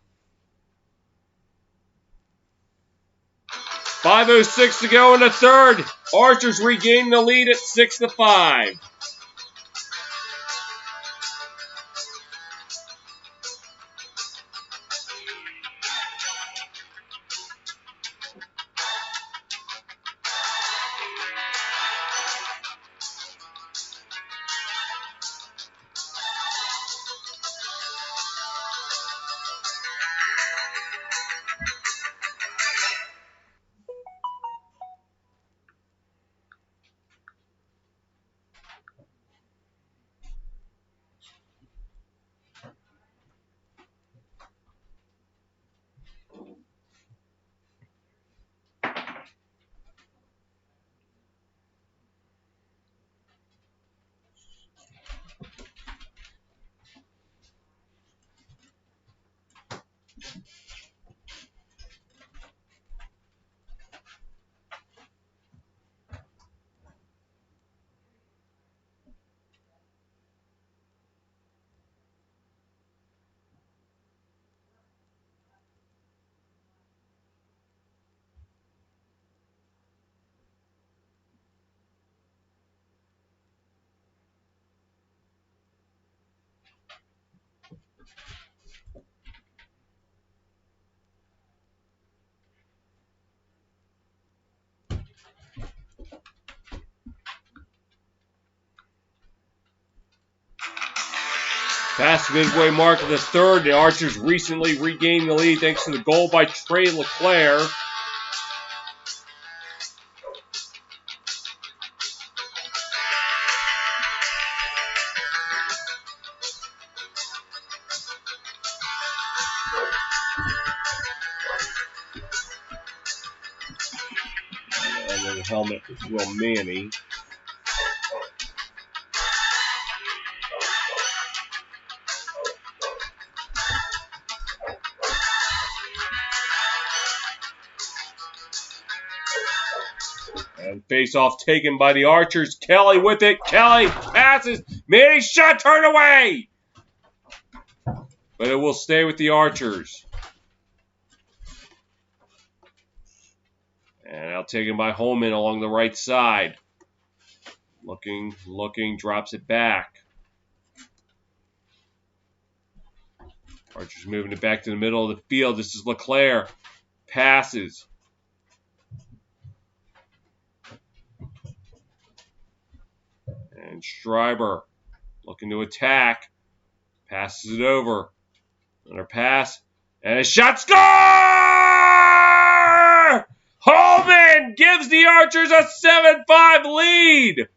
5:06 to go in the third. Archers regain the lead at 6-5. Past midway mark of the third, the Archers recently regained the lead thanks to the goal by Trey LeClaire. And then the helmet is Will Manny. And face-off taken by the Archers. Kelly with it. Kelly passes. Manny shot turned away. But it will stay with the Archers. And now taken by Holman along the right side. Looking, drops it back. Archers moving it back to the middle of the field. This is LeClaire. Passes. And Schreiber looking to attack. Passes it over. Another pass. And a shot. Score! Holman gives the Archers a 7-5 lead.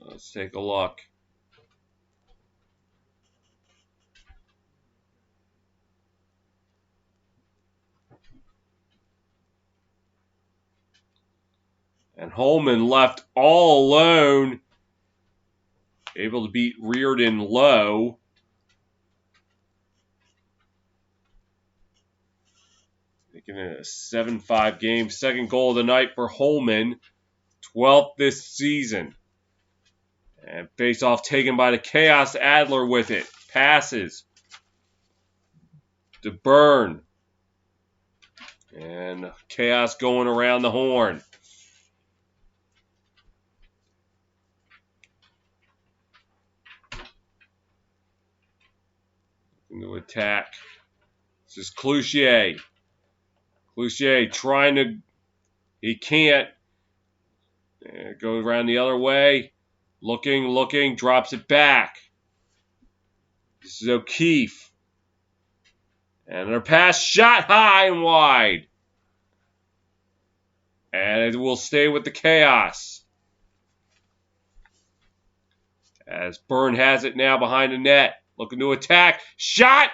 Let's take a look. And Holman left all alone. Able to beat Reardon low. Making it a 7-5 game. Second goal of the night for Holman. 12th this season. And face-off taken by the Chaos Adler with it. Passes. To Byrne. And Chaos going around the horn. Into attack. This is Cloutier. Cloutier trying to... He can't. Goes around the other way. Looking, drops it back. This is O'Keefe. And their pass shot high and wide. And it will stay with the Chaos. As Byrne has it now behind the net. Looking to attack. Shot!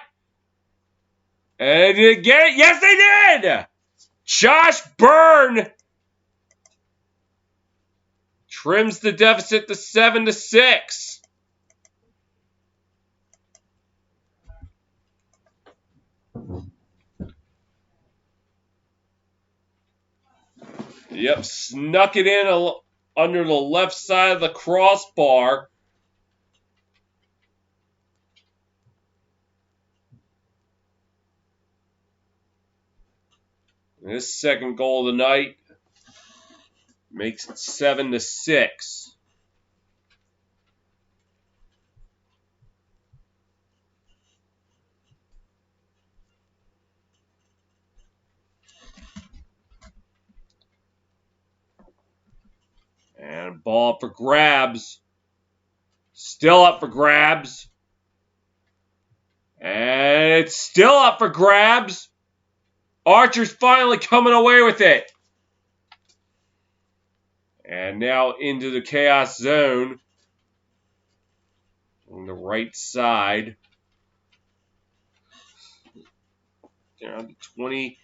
And did they get it? Yes, they did! Josh Byrne trims the deficit to 7-6. Yep, snuck it in under the left side of the crossbar. This second goal of the night makes it 7-6. And ball up for grabs. Still up for grabs. And it's still up for grabs. Archer's finally coming away with it. And now into the Chaos zone. On the right side. Down the 20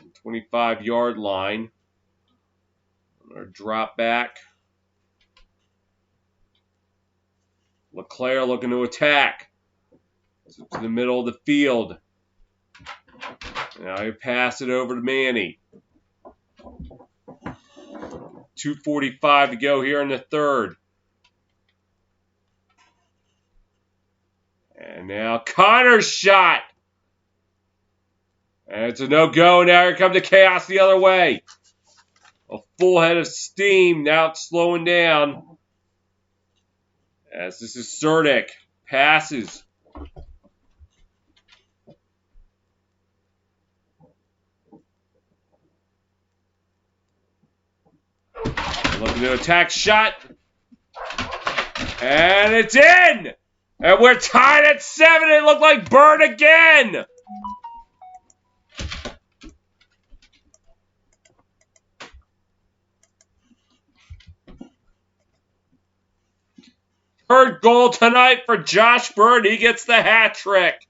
and 25-yard line. Our drop back. LeClaire looking to attack. To the middle of the field. Now you pass it over to Manny. 2:45 to go here in the third. And now Connor's shot. And it's a no-go. Now here comes the Chaos the other way. A full head of steam. Now it's slowing down. As this is Cerdic. Passes. Looking to attack shot. And it's in! And we're tied at 7. It looked like Bird again! Third goal tonight for Josh Bird. He gets the hat trick.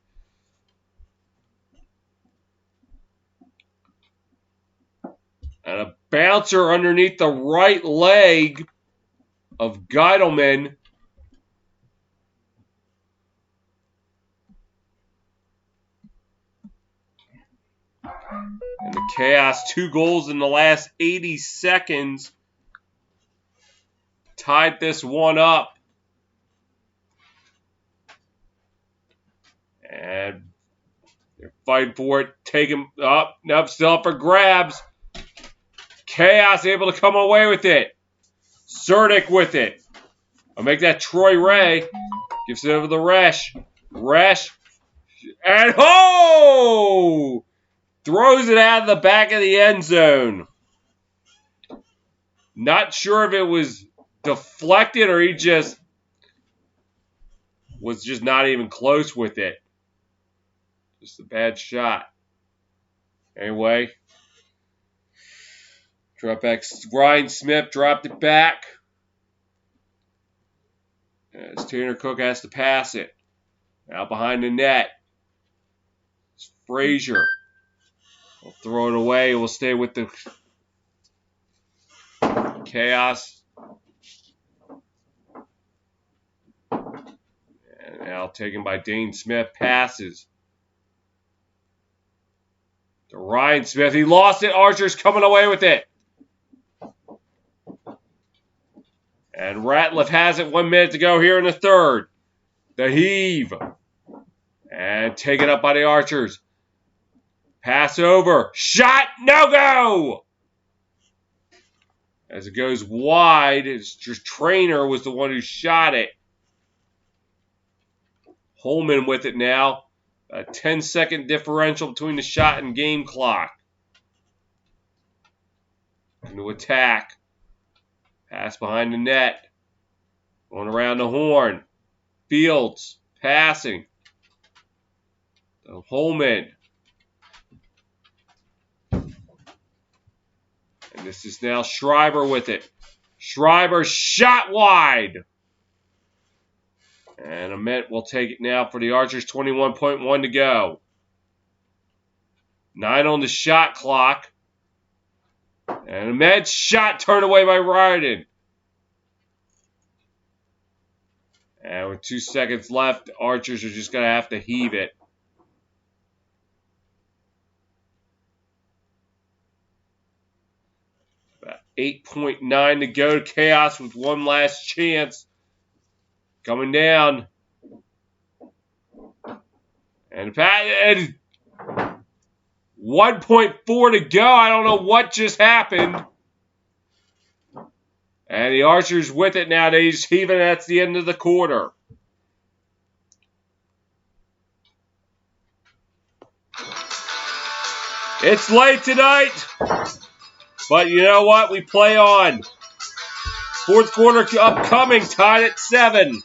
And a bouncer underneath the right leg of Geidelman. And the Chaos, 2 goals in the last 80 seconds. Tied this one up. And they're fighting for it. Take him up. Nope, still up for grabs. Chaos able to come away with it. Cerdic with it. I'll make that Troy Ray. Gives it over the Resch. Resch. And oh! Throws it out of the back of the end zone. Not sure if it was deflected or he just was just not even close with it. Just a bad shot. Anyway. Drop back. Ryan Smith dropped it back. As Tanner Cook has to pass it. Now behind the net. It's Frazier. We'll throw it away. We'll stay with the Chaos. And now taken by Dane Smith. Passes. To Ryan Smith. He lost it. Archer's coming away with it. And Ratliff has it. 1 minute to go here in the third. The heave. And taken up by the Archers. Pass over. Shot. No go. As it goes wide, it's just Trainer was the one who shot it. Holman with it now. A 10-second differential between the shot and game clock. Into attack. Pass behind the net. Going around the horn. Fields. Passing. To Holman. And this is now Schreiber with it. Schreiber shot wide. And Ament will take it now for the Archers. 21.1 to go. 9 on the shot clock. And Ament's shot turned away by Ryden. And with 2 seconds left, the Archers are just going to have to heave it. About 8.9 to go. Chaos with one last chance. Coming down. And 1.4 to go. I don't know what just happened. And the Archers with it now. He's heaving. That's the end of the quarter. It's late tonight. But you know what? We play on. Fourth quarter upcoming. Tied at 7.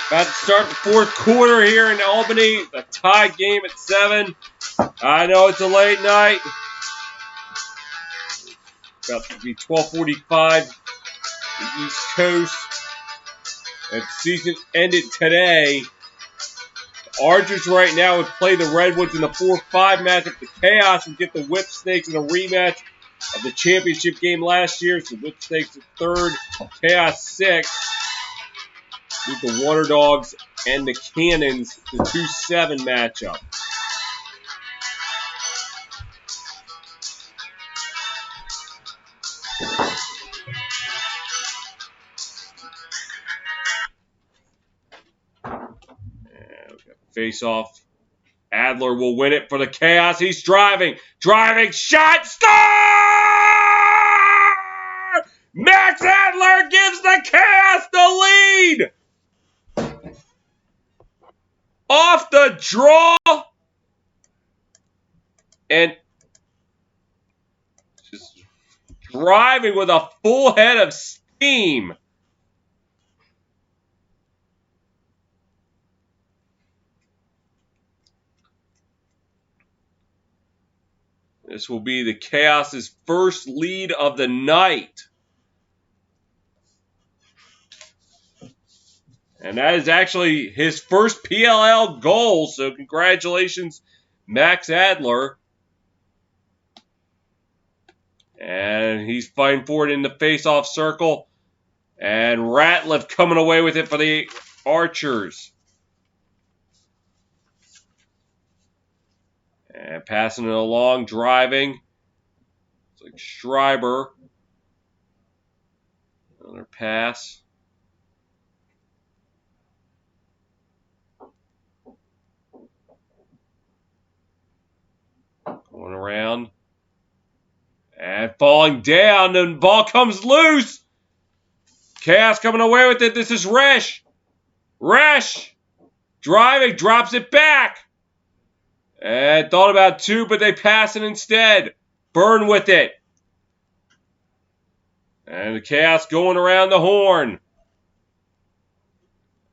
About to start the fourth quarter here in Albany. A tie game at 7. I know it's a late night. About to be 12:45 the East Coast. And the season ended today. The Archers right now would play the Redwoods in the 4-5 matchup. The Chaos would get the Whip Snakes in a rematch of the championship game last year. So Whip Snakes at 3rd, Chaos 6th. With the Water Dogs and the Cannons, the 2-7 matchup. Face off. Adler will win it for the Chaos. He's driving. Driving. Shot. Score! Max Adler gives the Chaos the lead. Off the draw. And just driving with a full head of steam. This will be the Chaos's first lead of the night. And that is actually his first PLL goal, so congratulations, Max Adler. And he's fighting for it in the face-off circle. And Ratliff coming away with it for the Archers. And passing it along, driving. It's like Schreiber. Another pass. Going around. And falling down. And the ball comes loose. Chaos coming away with it. This is Resch. Resch. Driving. Drops it back. And thought about 2, but they pass it instead. Burn with it. And the Chaos going around the horn.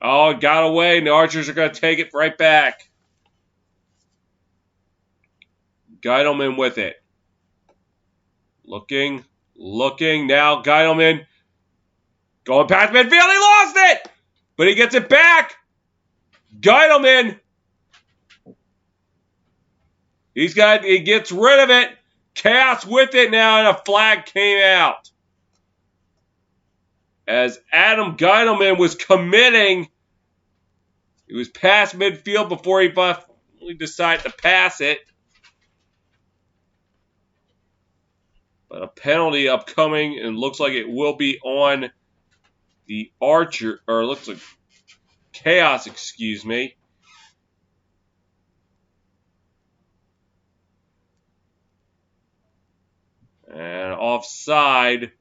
Oh, it got away, and the Archers are going to take it right back. Geidelman with it. Looking. Now Geidelman going past midfield. He lost it, but he gets it back. Geidelman. He gets rid of it. Chaos with it now, and a flag came out. As Adam Geidelman was committing, he was past midfield before he finally decided to pass it. But a penalty upcoming, and looks like it will be on the Archer, or it looks like Chaos, excuse me. And offside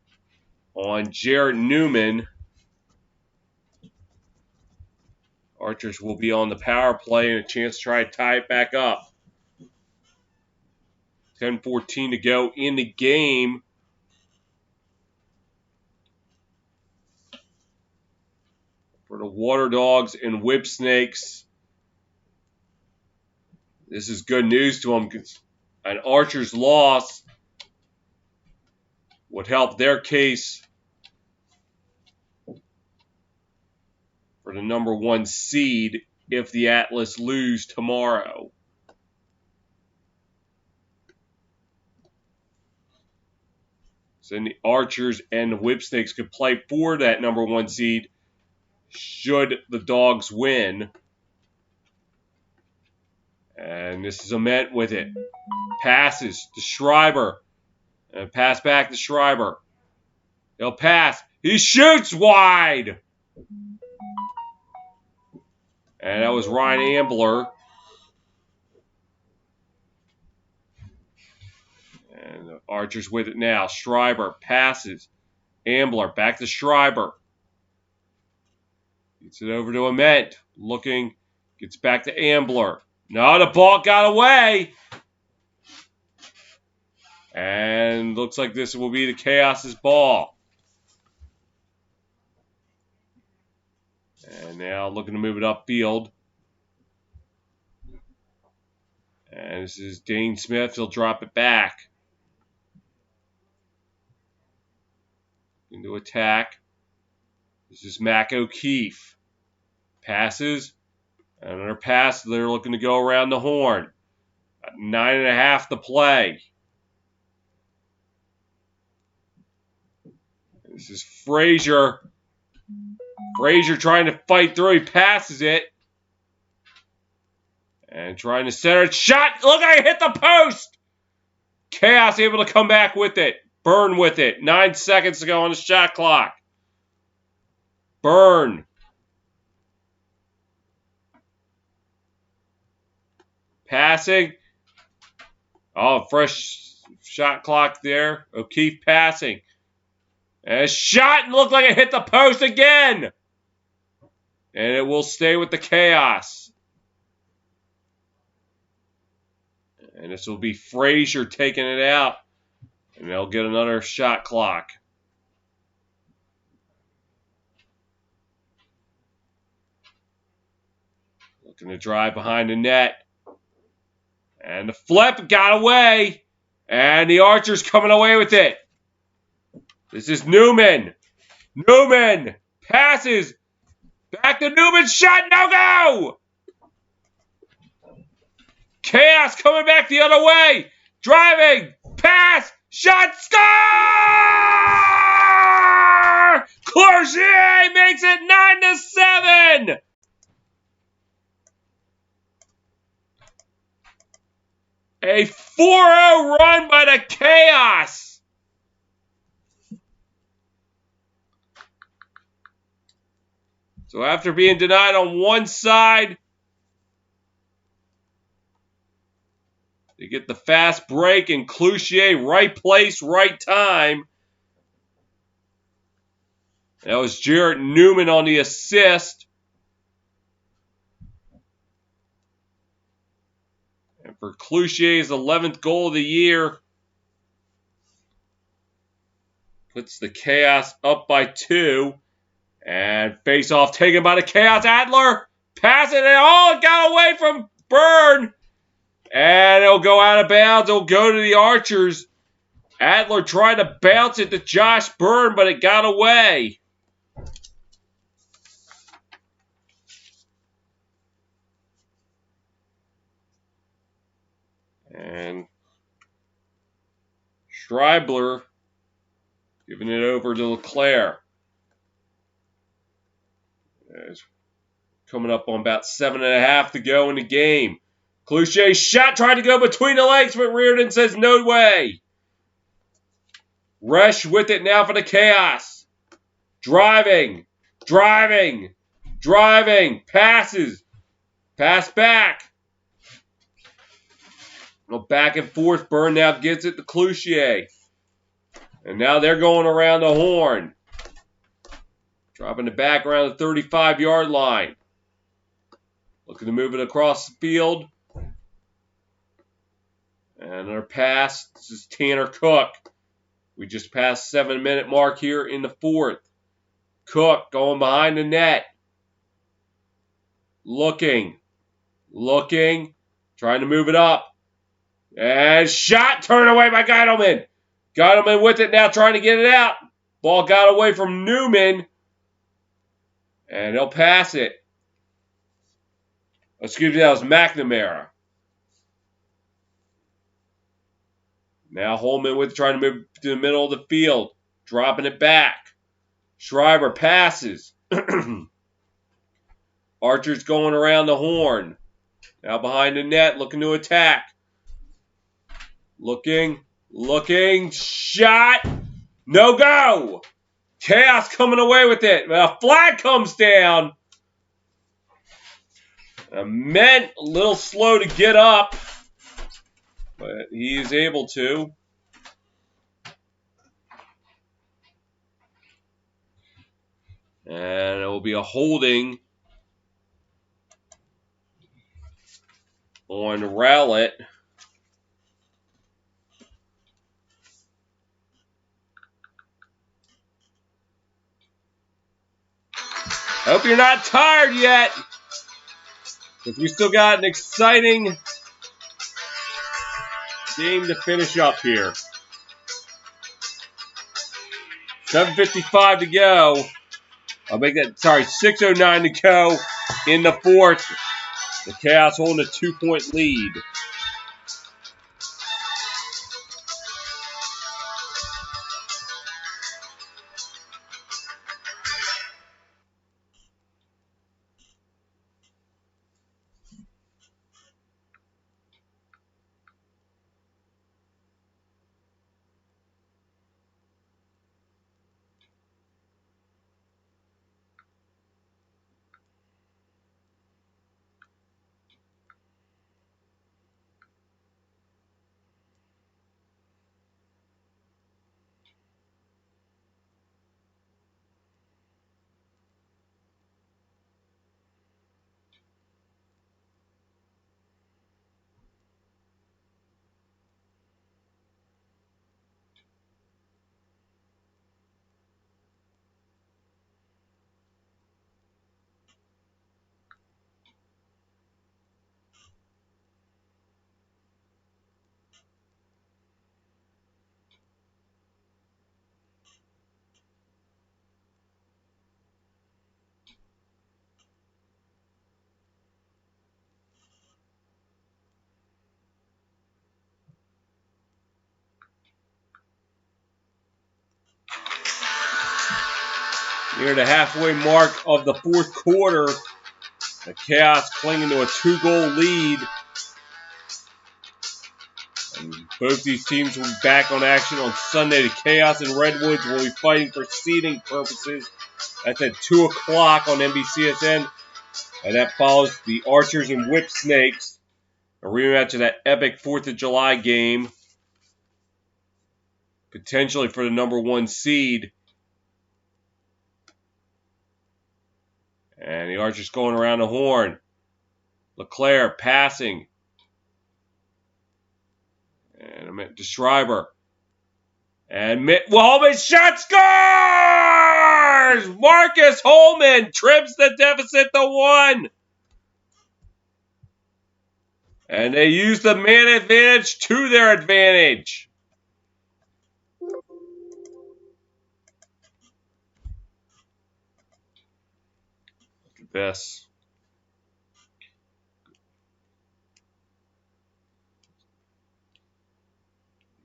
on Jared Newman. Archers will be on the power play and a chance to try to tie it back up. 10:14 to go in the game. For the Water Dogs and Whip Snakes. This is good news to them because an Archer's loss would help their case for the number 1 seed if the Atlas lose tomorrow. So then the Archers and the Whip Snakes could play for that number 1 seed should the Dogs win. And this is Ament with it. Passes to Schreiber. And pass back to Schreiber. He'll pass. He shoots wide. And that was Ryan Ambler. And the Archers with it now. Schreiber passes. Ambler back to Schreiber. Gets it over to Ament. Looking. Gets back to Ambler. No, the ball got away. And looks like this will be the Chaos's ball. Now looking to move it upfield. And this is Dane Smith. He'll drop it back. Into attack. This is Mac O'Keefe. Passes. Another pass. They're looking to go around the horn. 9.5 to play. This is Frazier. Frazier trying to fight through. He passes it. And trying to center it. Shot! Look, I hit the post! Chaos able to come back with it. Burn with it. 9 seconds to go on the shot clock. Burn. Passing. Oh, fresh shot clock there. O'Keefe passing. And a shot and looked like it hit the post again. And it will stay with the Chaos. And this will be Frazier taking it out. And they'll get another shot clock. Looking to drive behind the net. And the flip got away. And the Archer's coming away with it. This is Newman. Newman passes. Back to Newman. Shot. No go. Chaos coming back the other way. Driving. Pass. Shot. Score! Cloutier makes it 9-7. A 4-0 run by the Chaos. So after being denied on one side, they get the fast break, and Cloutier, right place, right time. That was Jarrett Newman on the assist. And for Cloutier's 11th goal of the year, puts the Chaos up by 2. And face-off taken by the Chaos. Adler passing it. Oh, it got away from Byrne. And it'll go out of bounds. It'll go to the Archers. Adler tried to bounce it to Josh Byrne, but it got away. And Schreibler giving it over to Leclerc. It's coming up on about 7.5 to go in the game. Cloutier's shot tried to go between the legs, but Reardon says no way. Resch with it now for the Chaos. Driving. Driving. Driving. Passes. Pass back. Go back and forth. Byrne now gets it to Cloutier. And now they're going around the horn. Dropping it back around the 35-yard line. Looking to move it across the field. And another pass. This is Tanner Cook. We just passed 7-minute mark here in the 4th. Cook going behind the net. Looking. Looking. Trying to move it up. And shot. Turned away by Geidelman. Geidelman with it now trying to get it out. Ball got away from Newman. And he'll pass it. Excuse me, that was McNamara. Now Holman with trying to move to the middle of the field. Dropping it back. Schreiber passes. Archer's going around the horn. Now behind the net, looking to attack. Looking. Looking. Shot. No go. Chaos coming away with it. A flag comes down. Meant a little slow to get up, but he is able to. And it will be a holding on Rowlett. Hope you're not tired yet, because we still got an exciting game to finish up here. 7:55 to go. I'll make that, sorry, 6:09 to go in the fourth. The Chaos holding a 2-point lead. Near the halfway mark of the fourth quarter, the Chaos clinging to a 2-goal lead. And both these teams will be back on action on Sunday. The Chaos and Redwoods will be fighting for seeding purposes. That's at 2 o'clock on NBCSN. And that follows the Archers and Whip Snakes, a rematch of that epic 4th of July game, potentially for the number 1 seed. And the Archers going around the horn. LeClaire passing. And to Schreiber. And Holman shot scores! Marcus Holman trims the deficit to 1. And they use the man advantage to their advantage. Look at this.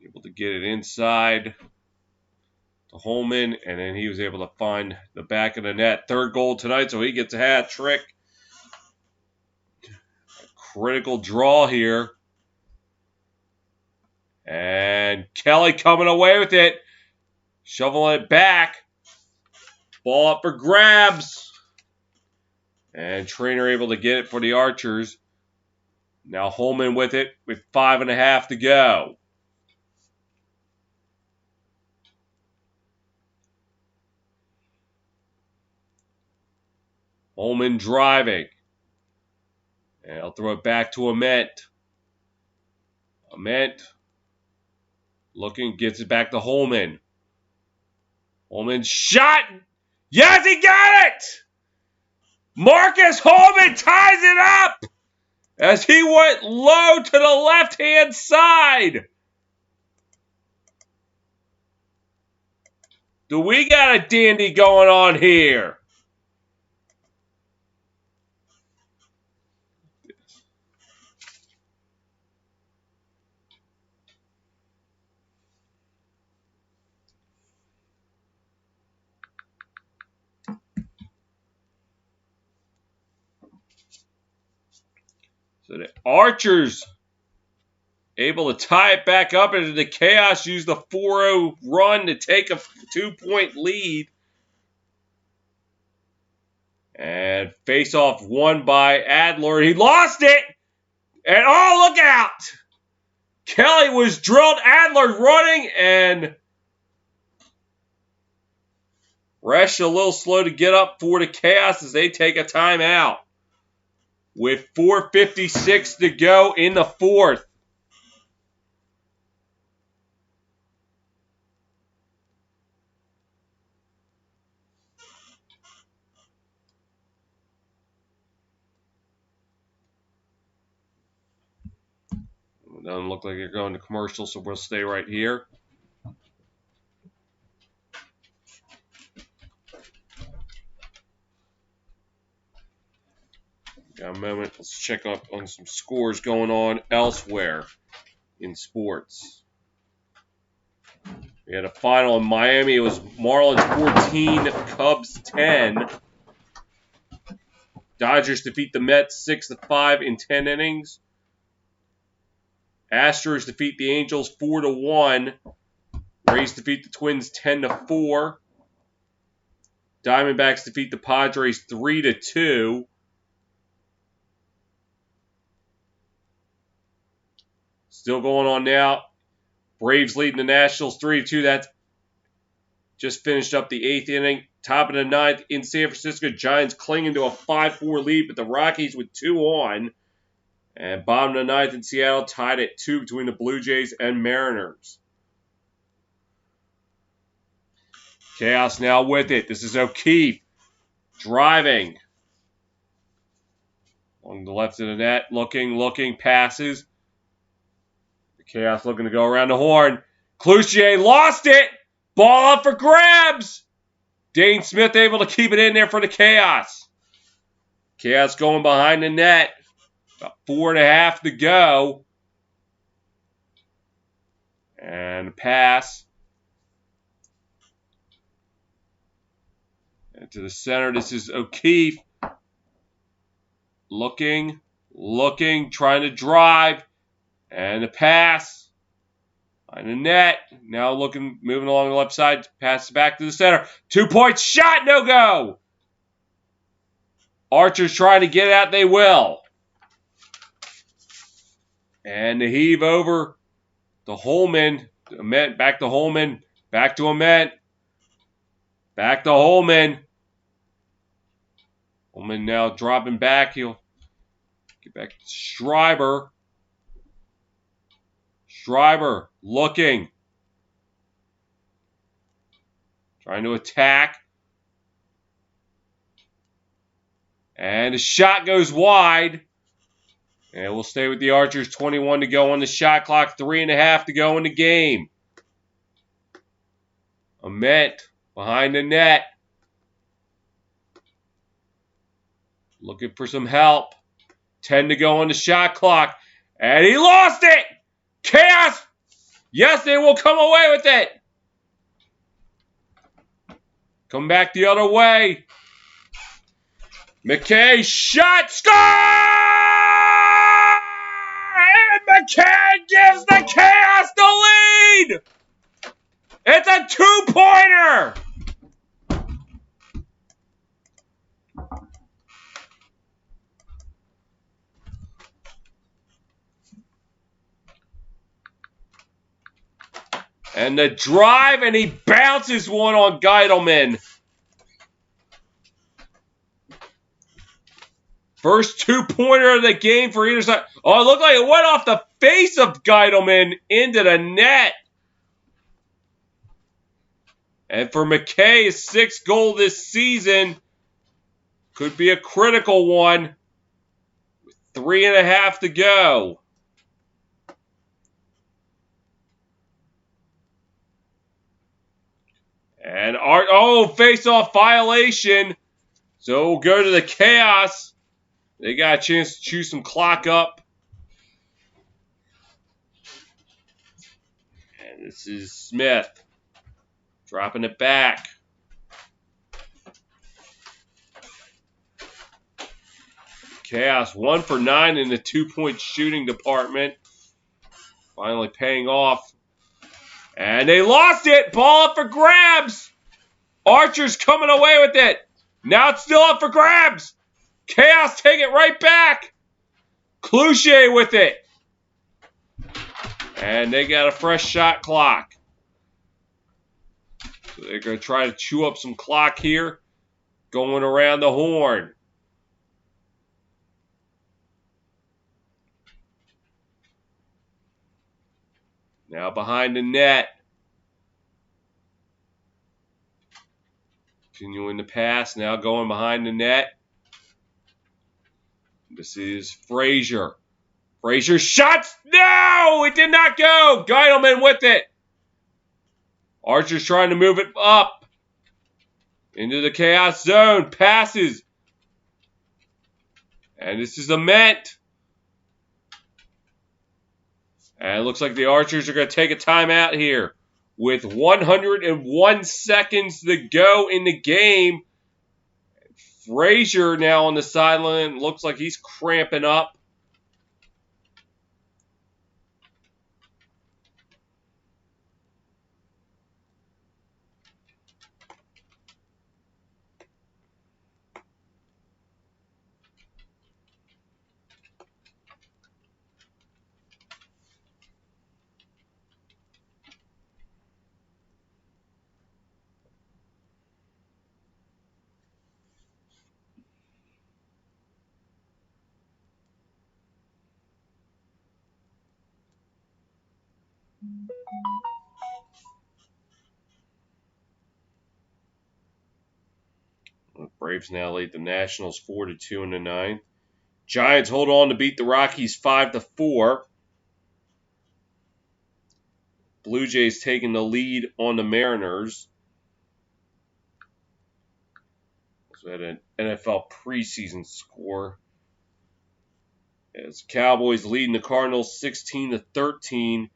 Able to get it inside to Holman, and then he was able to find the back of the net. 3rd goal tonight, so he gets a hat trick. A critical draw here. And Kelly coming away with it. Shoveling it back. Ball up for grabs. And Trainer able to get it for the Archers. Now Holman with it with 5.5 to go. Holman driving. And I'll throw it back to Ament. Ament looking, gets it back to Holman. Holman shot. Yes, he got it! Marcus Holman ties it up as he went low to the left-hand side. Do we got a dandy going on here? So the Archers able to tie it back up, and the Chaos used the 4-0 run to take a 2-point lead. And face-off won by Adler. He lost it! And oh, look out! Kelly was drilled. Adler running, and Resch a little slow to get up for the Chaos as they take a timeout. With 4:56 to go in the fourth. It doesn't look like they're going to commercial, so we'll stay right here. Got a moment. Let's check up on some scores going on elsewhere in sports. We had a final in Miami. It was Marlins 14, Cubs 10. Dodgers defeat the Mets 6-5 in 10 innings. Astros defeat the Angels 4-1. Rays defeat the Twins 10-4. Diamondbacks defeat the Padres 3-2. Still going on now. Braves leading the Nationals 3-2. That's just finished up the 8th inning. Top of the 9th in San Francisco. Giants clinging to a 5-4 lead, but the Rockies with 2 on. And bottom of the 9th in Seattle, tied at 2 between the Blue Jays and Mariners. Chaos now with it. This is O'Keefe driving. On the left of the net, looking, passes. Chaos looking to go around the horn. Cloutier lost it. Ball up for grabs. Dane Smith able to keep it in there for the Chaos. Chaos going behind the net. About 4.5 to go. And a pass. And to the center, this is O'Keefe. Looking, trying to drive. And a pass. On the net. Now moving along the left side. Pass back to the center. 2-point shot, no go. Archer's trying to get it out. They will. And the heave over to Holman. Ament back to Holman. Back to Ament. Back to Holman. Holman now dropping back. He'll get back to Schreiber. Schreiber looking. Trying to attack. And the shot goes wide. And we'll stay with the Archers. 21 to go on the shot clock. 3.5 to go in the game. Ament behind the net. Looking for some help. 10 to go on the shot clock. And he lost it! Chaos! Yes, they will come away with it. Come back the other way. McKay shot, score! And McKay gives the Chaos the lead. It's a 2-pointer. And the drive, and he bounces one on Geidelman. First 2-pointer of the game for either side. Oh, it looked like it went off the face of Geidelman into the net. And for McKay, his 6th goal this season. Could be a critical one. 3.5 to go. And face-off violation. So we'll go to the Chaos. They got a chance to chew some clock up. And this is Smith. Dropping it back. Chaos 1 for 9 in the 2-point shooting department. Finally paying off. And they lost it. Ball up for grabs. Archer's coming away with it. Now it's still up for grabs. Chaos take it right back. Cloutier with it. And they got a fresh shot clock. So they're going to try to chew up some clock here. Going around the horn. Now behind the net. Continuing the pass. Now going behind the net. This is Frazier. Frazier shots. No, it did not go. Geidelman with it. Archer's trying to move it up into the chaos zone. Passes. And this is a Ament. And it looks like the Archers are going to take a timeout here. With 101 seconds to go in the game. Frazier now on the sideline. Looks like he's cramping up. The Braves now lead the Nationals 4-2 in the ninth. Giants hold on to beat the Rockies 5-4. Blue Jays taking the lead on the Mariners. So we had an NFL preseason score. As Cowboys leading the Cardinals 16-13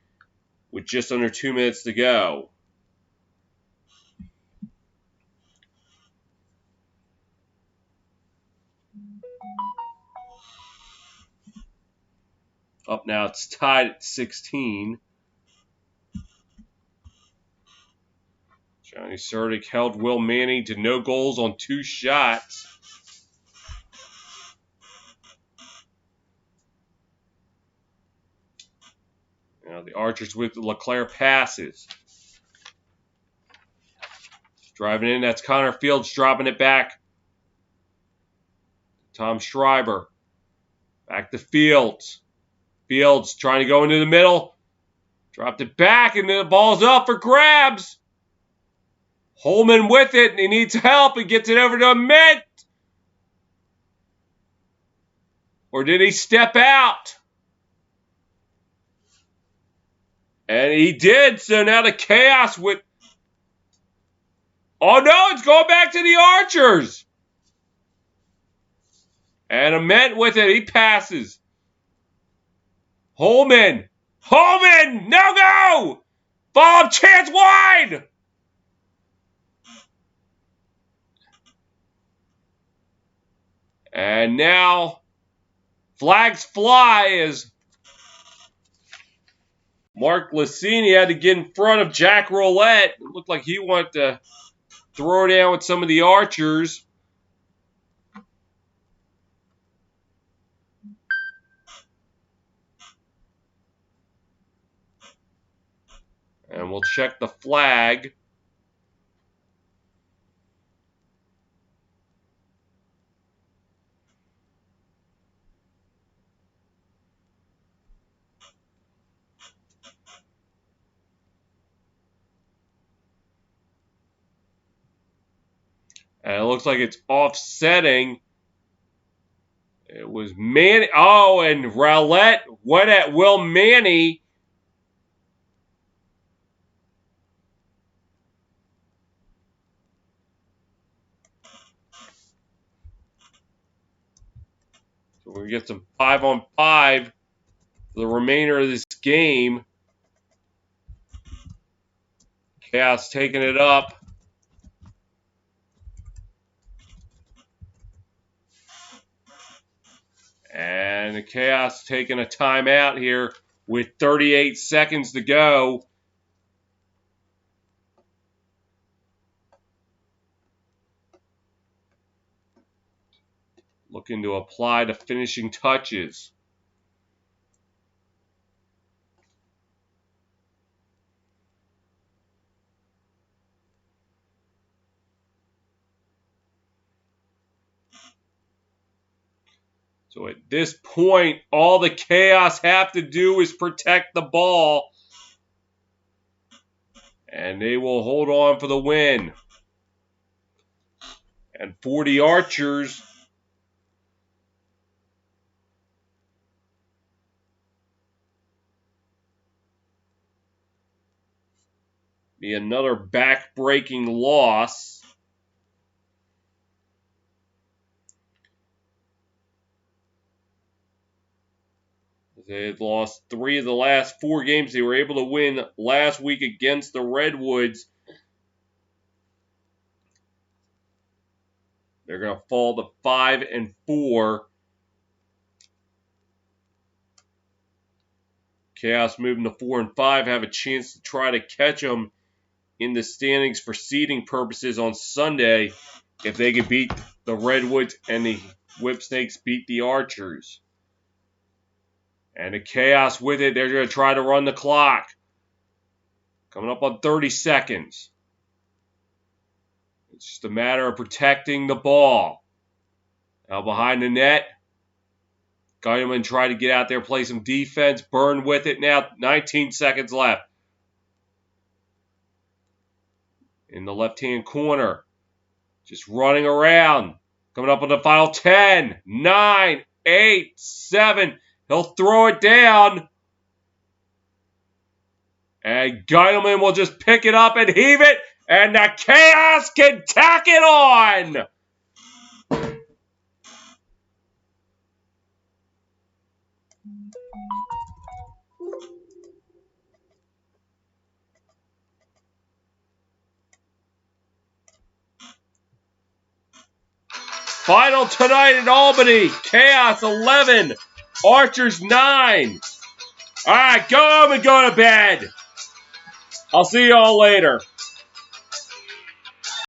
with just under 2 minutes to go. Up now, it's tied at 16. Johnny Surdick held Will Manning to no goals on 2 shots. Now the Archers with LeClaire passes. Driving in, that's Connor Fields dropping it back. Tom Schreiber. Back to Fields. Fields trying to go into the middle. Dropped it back, and the ball's up for grabs. Holman with it, and he needs help. He gets it over to Ament. Or did he step out? And he did, so now the chaos with... Oh no, it's going back to the Archers. And Ament with it, he passes. Holman, no go! Follow-up chance wide! And now, flags fly as Mark Lassini had to get in front of Jack Roulette. It looked like he wanted to throw down with some of the Archers. And we'll check the flag. And it looks like it's offsetting. It was Manny. Oh, and Roulette went at Will Manny. So we're going to get some 5-on-5 for the remainder of this game. Chaos taking it up. And the Chaos taking a timeout here with 38 seconds to go. Looking to apply the finishing touches. So at this point, all the Chaos have to do is protect the ball. And they will hold on for the win. And for the Archers, Be another back-breaking loss. They had lost 3 of the last 4 games they were able to win last week against the Redwoods. They're going to fall to 5-4. Chaos moving to 4-5, have a chance to try to catch them in the standings for seeding purposes on Sunday if they could beat the Redwoods and the Whipsnakes beat the Archers. And the Chaos with it, they're going to try to run the clock. Coming up on 30 seconds. It's just a matter of protecting the ball. Now behind the net. Guyman try to get out there, play some defense. Burn with it now. 19 seconds left. In the left-hand corner. Just running around. Coming up on the final 10, 9, 8, 7. He'll throw it down. And Guyman will just pick it up and heave it. And the Chaos can tack it on. Final tonight in Albany. Chaos 11. Archers 9. All right, go home and go to bed. I'll see you all later.